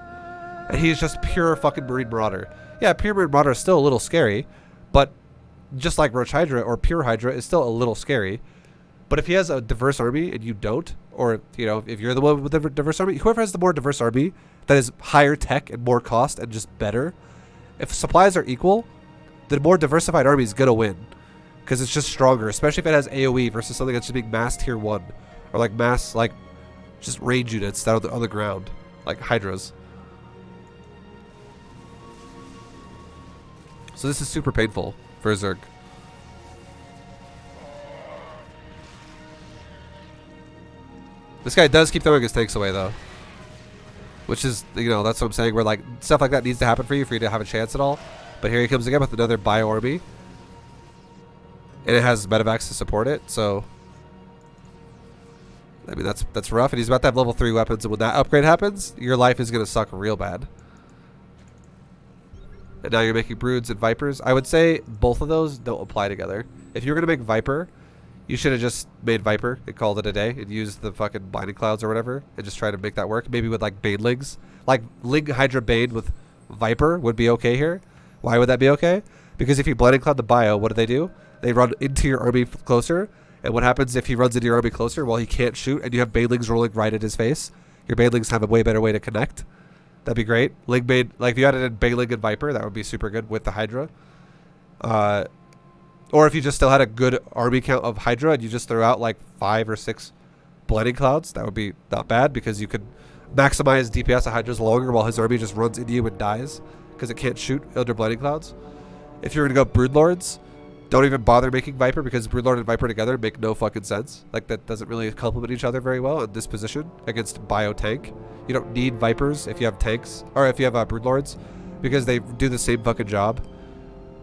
and he's just pure fucking Breed Marauder. Yeah, pure Breed Marauder is still a little scary, but just like Roach Hydra or pure Hydra is still a little scary. But if he has a diverse army and you don't, or you know, if you're the one with the diverse army, whoever has the more diverse army that is higher tech and more cost and just better, if supplies are equal, the more diversified army is gonna win. Because it's just stronger, especially if it has AoE versus something that's just being mass tier 1. Or like mass, like, just range units that are on the ground. Like Hydras. So this is super painful for a Zerg. This guy does keep throwing his tanks away though. Which is, you know, that's what I'm saying, where like, stuff like that needs to happen for you to have a chance at all. But here he comes again with another bio army. And it has medevacs to support it, so I mean that's rough. And he's about to have level 3 weapons, and when that upgrade happens, your life is gonna suck real bad. And now you're making Broods and Vipers. I would say both of those don't apply together. If you're gonna make Viper, you should have just made Viper and called it a day and used the fucking Blinding Clouds or whatever and just try to make that work. Maybe with like Banelings. Like Ling Hydra Bane with Viper would be okay here. Why would that be okay? Because if you Blinding Cloud the bio, what do? They run into your army closer, and what happens if he runs into your army closer? Well, he can't shoot, and you have Banelings rolling right at his face. Your Banelings have a way better way to connect. That'd be great. Ling Bane, like if you had it in Baneling and Viper, that would be super good with the Hydra. Or if you just still had a good army count of Hydra, and you just throw out like 5 or 6 Blinding Clouds, that would be not bad, because you could maximize DPS of Hydras longer while his army just runs into you and dies, because it can't shoot under Blinding Clouds. If you're going to go Broodlords, don't even bother making Viper, because Broodlord and Viper together make no fucking sense. Like, that doesn't really complement each other very well in this position against Bio Tank. You don't need Vipers if you have tanks, or if you have Broodlords, because they do the same fucking job.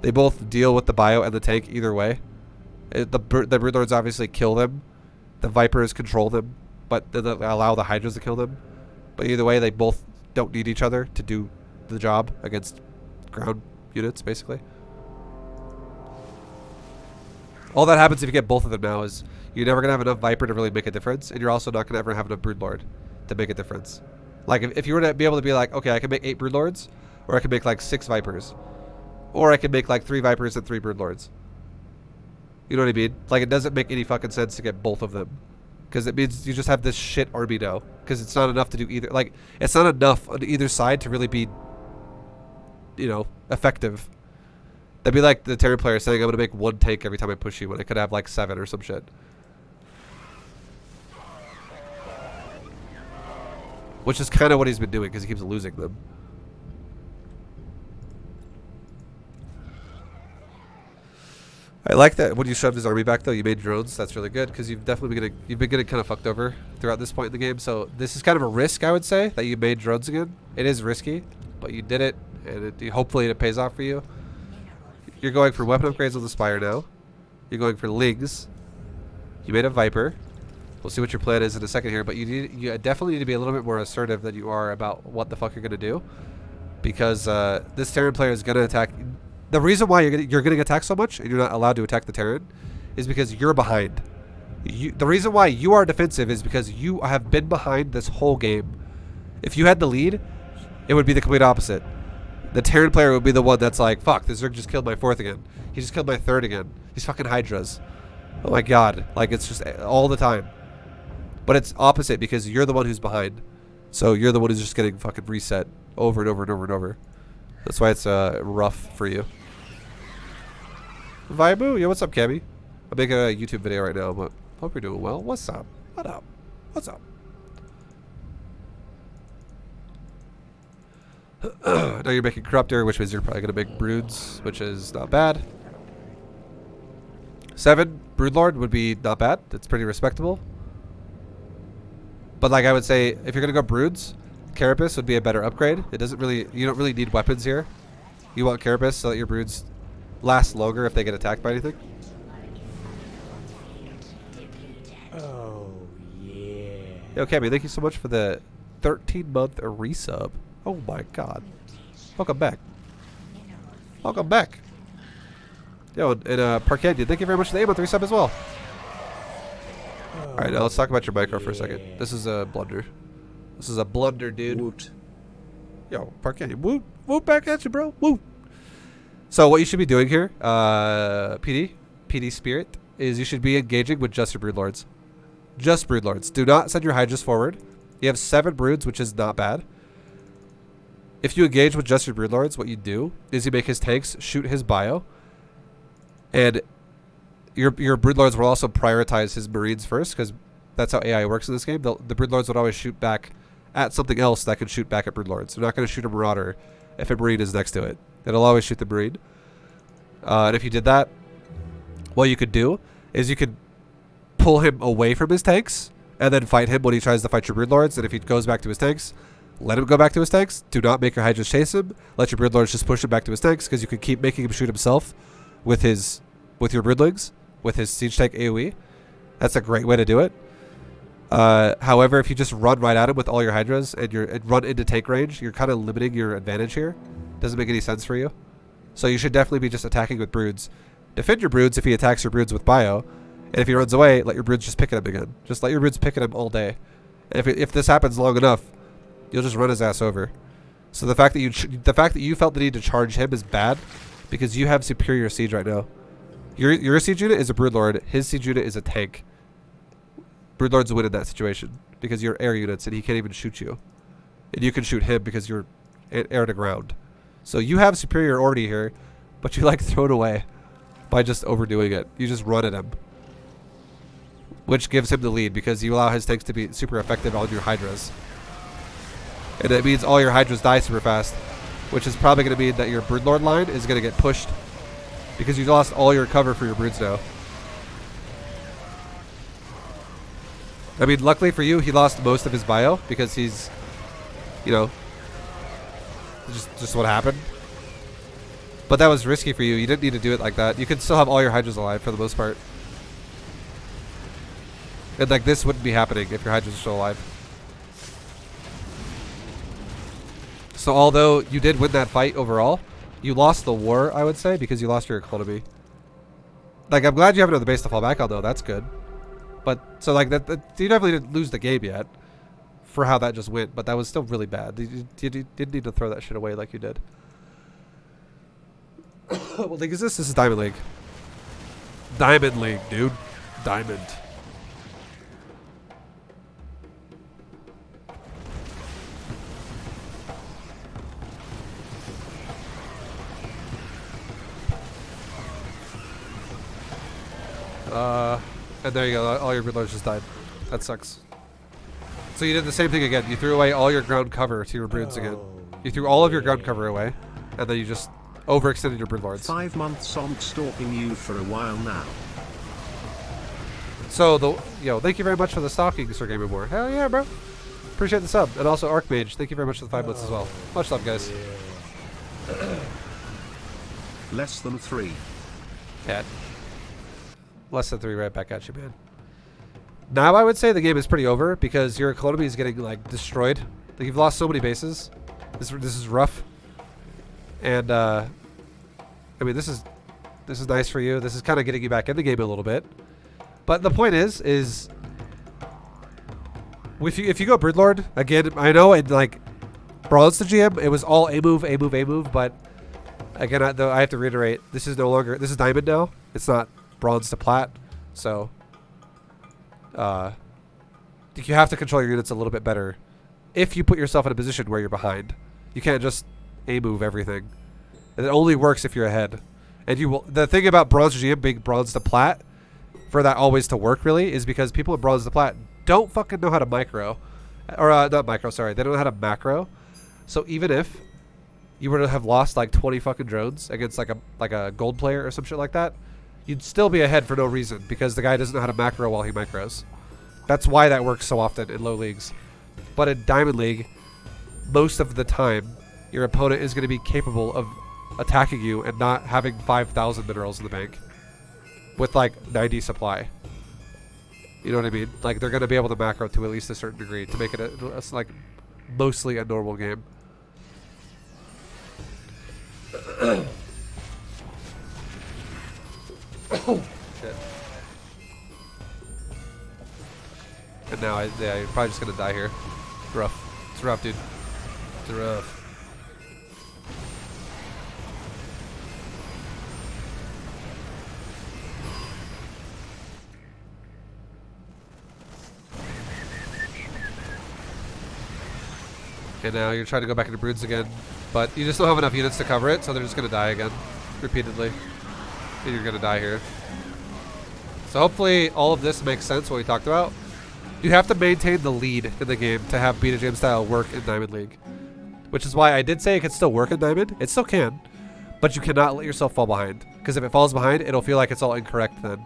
They both deal with the Bio and the tank either way. The Broodlords obviously kill them. The Vipers control them, but they allow the Hydras to kill them. But either way, they both don't need each other to do the job against ground units, basically. All that happens if you get both of them now is you're never going to have enough Viper to really make a difference, and you're also not going to ever have enough Broodlord to make a difference. Like, if you were to be able to be like, okay, I can make 8 Broodlords, or I can make like 6 Vipers, Or I can make like 3 Vipers and 3 Broodlords. You know what I mean? Like, it doesn't make any fucking sense to get both of them. Because it means you just have this shit army now. Because it's not enough to do either. Like, it's not enough on either side to really be, you know, effective. That'd be like the Terran player saying, I'm going to make 1 tank every time I push you when I could have like 7 or some shit. Which is kind of what he's been doing because he keeps losing them. I like that when you shoved his army back though, you made drones. That's really good because you've definitely been getting kind of fucked over throughout this point in the game. So this is kind of a risk, I would say, that you made drones again. It is risky, but you did it, and hopefully it pays off for you. You're going for weapon upgrades with the Spire now. You're going for Lings. You made a Viper. We'll see what your plan is in a second here, but you definitely need to be a little bit more assertive than you are about what the fuck you're gonna do, because this Terran player is gonna attack. The reason why you're getting attacked so much and you're not allowed to attack the Terran is because you're behind. The reason why you are defensive is because you have been behind this whole game. If you had the lead, it would be the complete opposite. The Terran player would be the one that's like, fuck, this Zerg just killed my 4th again. He just killed my 3rd again. These fucking Hydras. Oh my god. Like, it's just all the time. But it's opposite because you're the one who's behind. So you're the one who's just getting fucking reset over and over and over and over. That's why it's rough for you. ViBE, yo, what's up, Cammy? I'm making a YouTube video right now, but hope you're doing well. What's up? What up? What's up? Now you're making Corruptor, which means you're probably going to make Broods, which is not bad. 7 Broodlord would be not bad. It's pretty respectable. But like I would say, if you're going to go Broods, Carapace would be a better upgrade. It doesn't really, you don't really need weapons here. You want Carapace so that your Broods last longer if they get attacked by anything. Oh, yeah. Yo, Cammy, thank you so much for the 13-month resub. Oh my god. Welcome back. Welcome back. Yo, and Parkadian, thank you very much for the 8-month resub as well. Alright, now let's talk about your micro for a second. This is a blunder. This is a blunder, dude. Woot. Yo, Parkadian, woot. Woot back at you, bro. Woot. So what you should be doing here, PD Spirit, is you should be engaging with just your Broodlords. Just Broodlords. Do not send your Hydras forward. You have 7 Broods, which is not bad. If you engage with just your Broodlords, what you do is you make his tanks shoot his bio. And your Broodlords will also prioritize his Marines first, because that's how AI works in this game. The Broodlords would always shoot back at something else that can shoot back at Broodlords. They're not going to shoot a Marauder if a Marine is next to it. It'll always shoot the Marine. And if you did that, what you could do is you could pull him away from his tanks and then fight him when he tries to fight your Broodlords. And if he goes back to his tanks, let him go back to his tanks. Do not make your Hydras chase him. Let your Broodlords just push him back to his tanks, because you can keep making him shoot himself with your Broodlings, with his siege tank AoE. That's a great way to do it. However, if you just run right at him with all your Hydras and run into tank range, you're kind of limiting your advantage here. Doesn't make any sense for you. So you should definitely be just attacking with Broods. Defend your Broods if he attacks your Broods with bio. And if he runs away, let your Broods just pick at him again. Just let your Broods pick at him all day. If this happens long enough, you'll just run his ass over. So the fact that you felt the need to charge him is bad, because you have superior siege right now. Your siege unit is a Broodlord. His siege unit is a tank. Broodlords win in that situation because you're air units and he can't even shoot you. And you can shoot him because you're air to ground. So you have superiority here, but you like throw it away by just overdoing it. You just run at him, which gives him the lead because you allow his tanks to be super effective on your Hydras. And it means all your Hydras die super fast, which is probably going to mean that your Broodlord line is going to get pushed because you lost all your cover for your Broods now. I mean, luckily for you, he lost most of his bio because he's, you know, just what happened. But that was risky for you. You didn't need to do it like that. You can still have all your Hydras alive for the most part. And like this wouldn't be happening if your Hydras are still alive. So although you did win that fight overall, you lost the war, I would say, because you lost your economy. Like, I'm glad you have another base to fall back on, though. That's good. But, so like, you definitely didn't lose the game yet for how that just went, but that was still really bad. You didn't need to throw that shit away like you did. What league is this? This is Diamond League. Diamond League, dude. Diamond. And there you go. All your broodlords just died. That sucks. So you did the same thing again. You threw away all your ground cover to your broods again. You threw all of your ground cover away, and then you just overextended your broodlords. 5 months on stalking you for a while now. So thank you very much for the stalking, Sir Game More. Hell yeah, bro. Appreciate the sub, and also Archmage. Thank you very much for the 5 months as well. Much love, guys. Less than 3. Yeah. Less than 3 right back at you, man. Now I would say the game is pretty over because your economy is getting like destroyed. Like you've lost so many bases. This is rough. And I mean this is nice for you. This is kind of getting you back in the game a little bit. But the point is if you go Broodlord again, I know it like Bronze to GM, it was all a move, but again I have to reiterate, this is Diamond now. It's not Bronze to Plat. So you have to control your units a little bit better if you put yourself in a position where you're behind. You can't just A-move everything. And it only works if you're ahead. And you will. The thing about Bronze GM being Bronze to Plat, for that always to work really, is because people in Bronze to Plat don't fucking know how to micro. Or not micro, sorry. They don't know how to macro. So even if you were to have lost like 20 fucking drones against like a gold player or some shit like that, you'd still be ahead for no reason because the guy doesn't know how to macro while he micros. That's why that works so often in low leagues. But in Diamond League, most of the time, your opponent is going to be capable of attacking you and not having 5,000 minerals in the bank with like 90 supply. You know what I mean? Like they're going to be able to macro to at least a certain degree to make it like mostly a normal game. Oh, shit. And now, yeah, you're probably just gonna die here. It's rough. It's rough, dude. It's rough. Okay, now you're trying to go back into broods again, but you just don't have enough units to cover it, so they're just gonna die again, repeatedly. And you're gonna die here. So hopefully all of this makes sense what we talked about. You have to maintain the lead in the game to have Beta Jam style work in Diamond League. Which is why I did say it could still work in Diamond. It still can. But you cannot let yourself fall behind. Because if it falls behind, it'll feel like it's all incorrect then.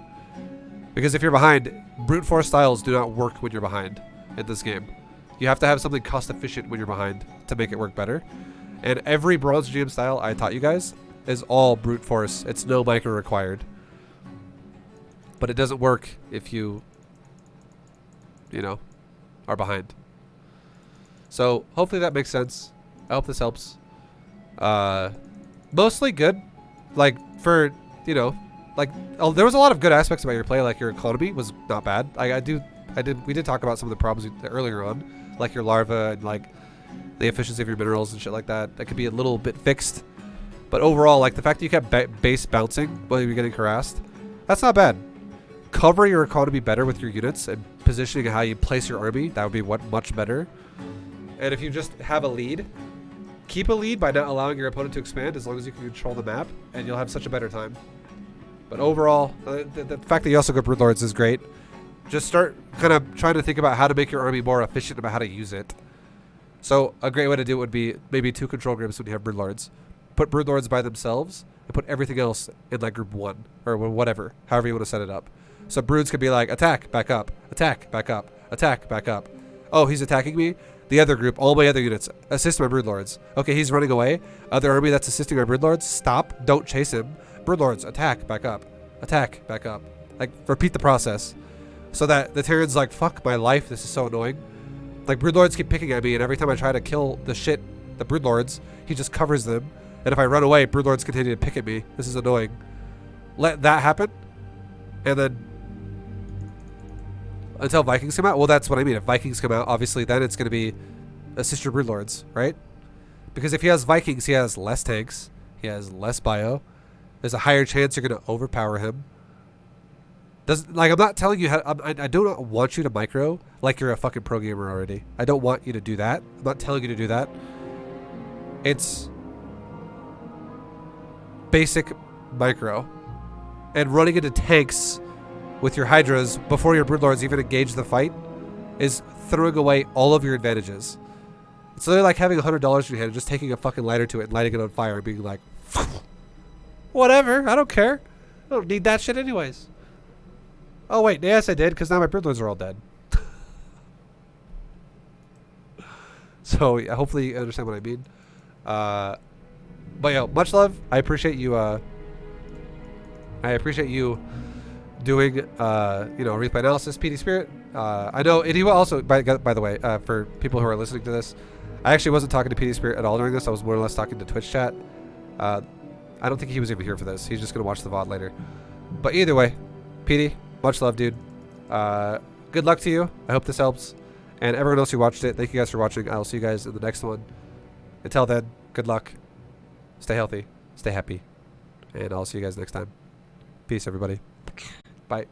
Because if you're behind, brute force styles do not work when you're behind in this game. You have to have something cost efficient when you're behind to make it work better. And every Bronze GM style I taught you guys is all brute force. It's no micro required. But it doesn't work if you know, are behind. So hopefully that makes sense. I hope this helps. Mostly good. Like for, you know, like there was a lot of good aspects about your play. Like your economy was not bad. We did talk about some of the problems earlier on, like your larva and like the efficiency of your minerals and shit like that. That could be a little bit fixed. But overall, like the fact that you kept base bouncing while you were getting harassed, that's not bad. Cover your economy better with your units and positioning how you place your army. That would be much better. And if you just have a lead, keep a lead by not allowing your opponent to expand as long as you can control the map, and you'll have such a better time. But overall, the fact that you also go Broodlords is great. Just start kind of trying to think about how to make your army more efficient about how to use it. So a great way to do it would be maybe 2 control groups when you have Broodlords. Put Broodlords by themselves and put everything else in like group 1 or whatever, however you want to set it up. So broods could be like attack, back up, attack, back up, attack, back up. Oh, he's attacking me? The other group, all my other units, assist my Broodlords. Okay, he's running away. Other army that's assisting my Broodlords, stop, don't chase him. Broodlords, attack, back up, attack, back up. Like, repeat the process. So that the Terran's like, fuck my life, this is so annoying. Like, Broodlords keep picking at me, and every time I try to kill the Broodlords, he just covers them. And if I run away, Broodlords continue to pick at me. This is annoying. Let that happen, and then until Vikings come out? Well, that's what I mean. If Vikings come out, obviously then it's going to be assist your Broodlords, right? Because if he has Vikings, he has less tanks, he has less bio, there's a higher chance you're going to overpower him. I'm not telling you how. I do not want you to micro like you're a fucking pro gamer already. I don't want you to do that. I'm not telling you to do that. It's basic micro. And running into tanks with your Hydras before your Broodlords even engage the fight is throwing away all of your advantages. It's literally like having $100 in your hand and just taking a fucking lighter to it and lighting it on fire and being like, whatever, I don't care. I don't need that shit anyways. Oh wait, yes I did, because now my Broodlords are all dead. So yeah, hopefully you understand what I mean. But yo, much love. I appreciate you. I appreciate you doing replay analysis, PD Spirit. I know, and he will also, by the way, for people who are listening to this, I actually wasn't talking to PD Spirit at all during this. I was more or less talking to Twitch chat. I don't think he was even here for this. He's just gonna watch the VOD later. But either way, PD, much love, dude. Good luck to you. I hope this helps. And everyone else who watched it, thank you guys for watching. I'll see you guys in the next one. Until then, good luck. Stay healthy. Stay happy. And I'll see you guys next time. Peace, everybody. Bye.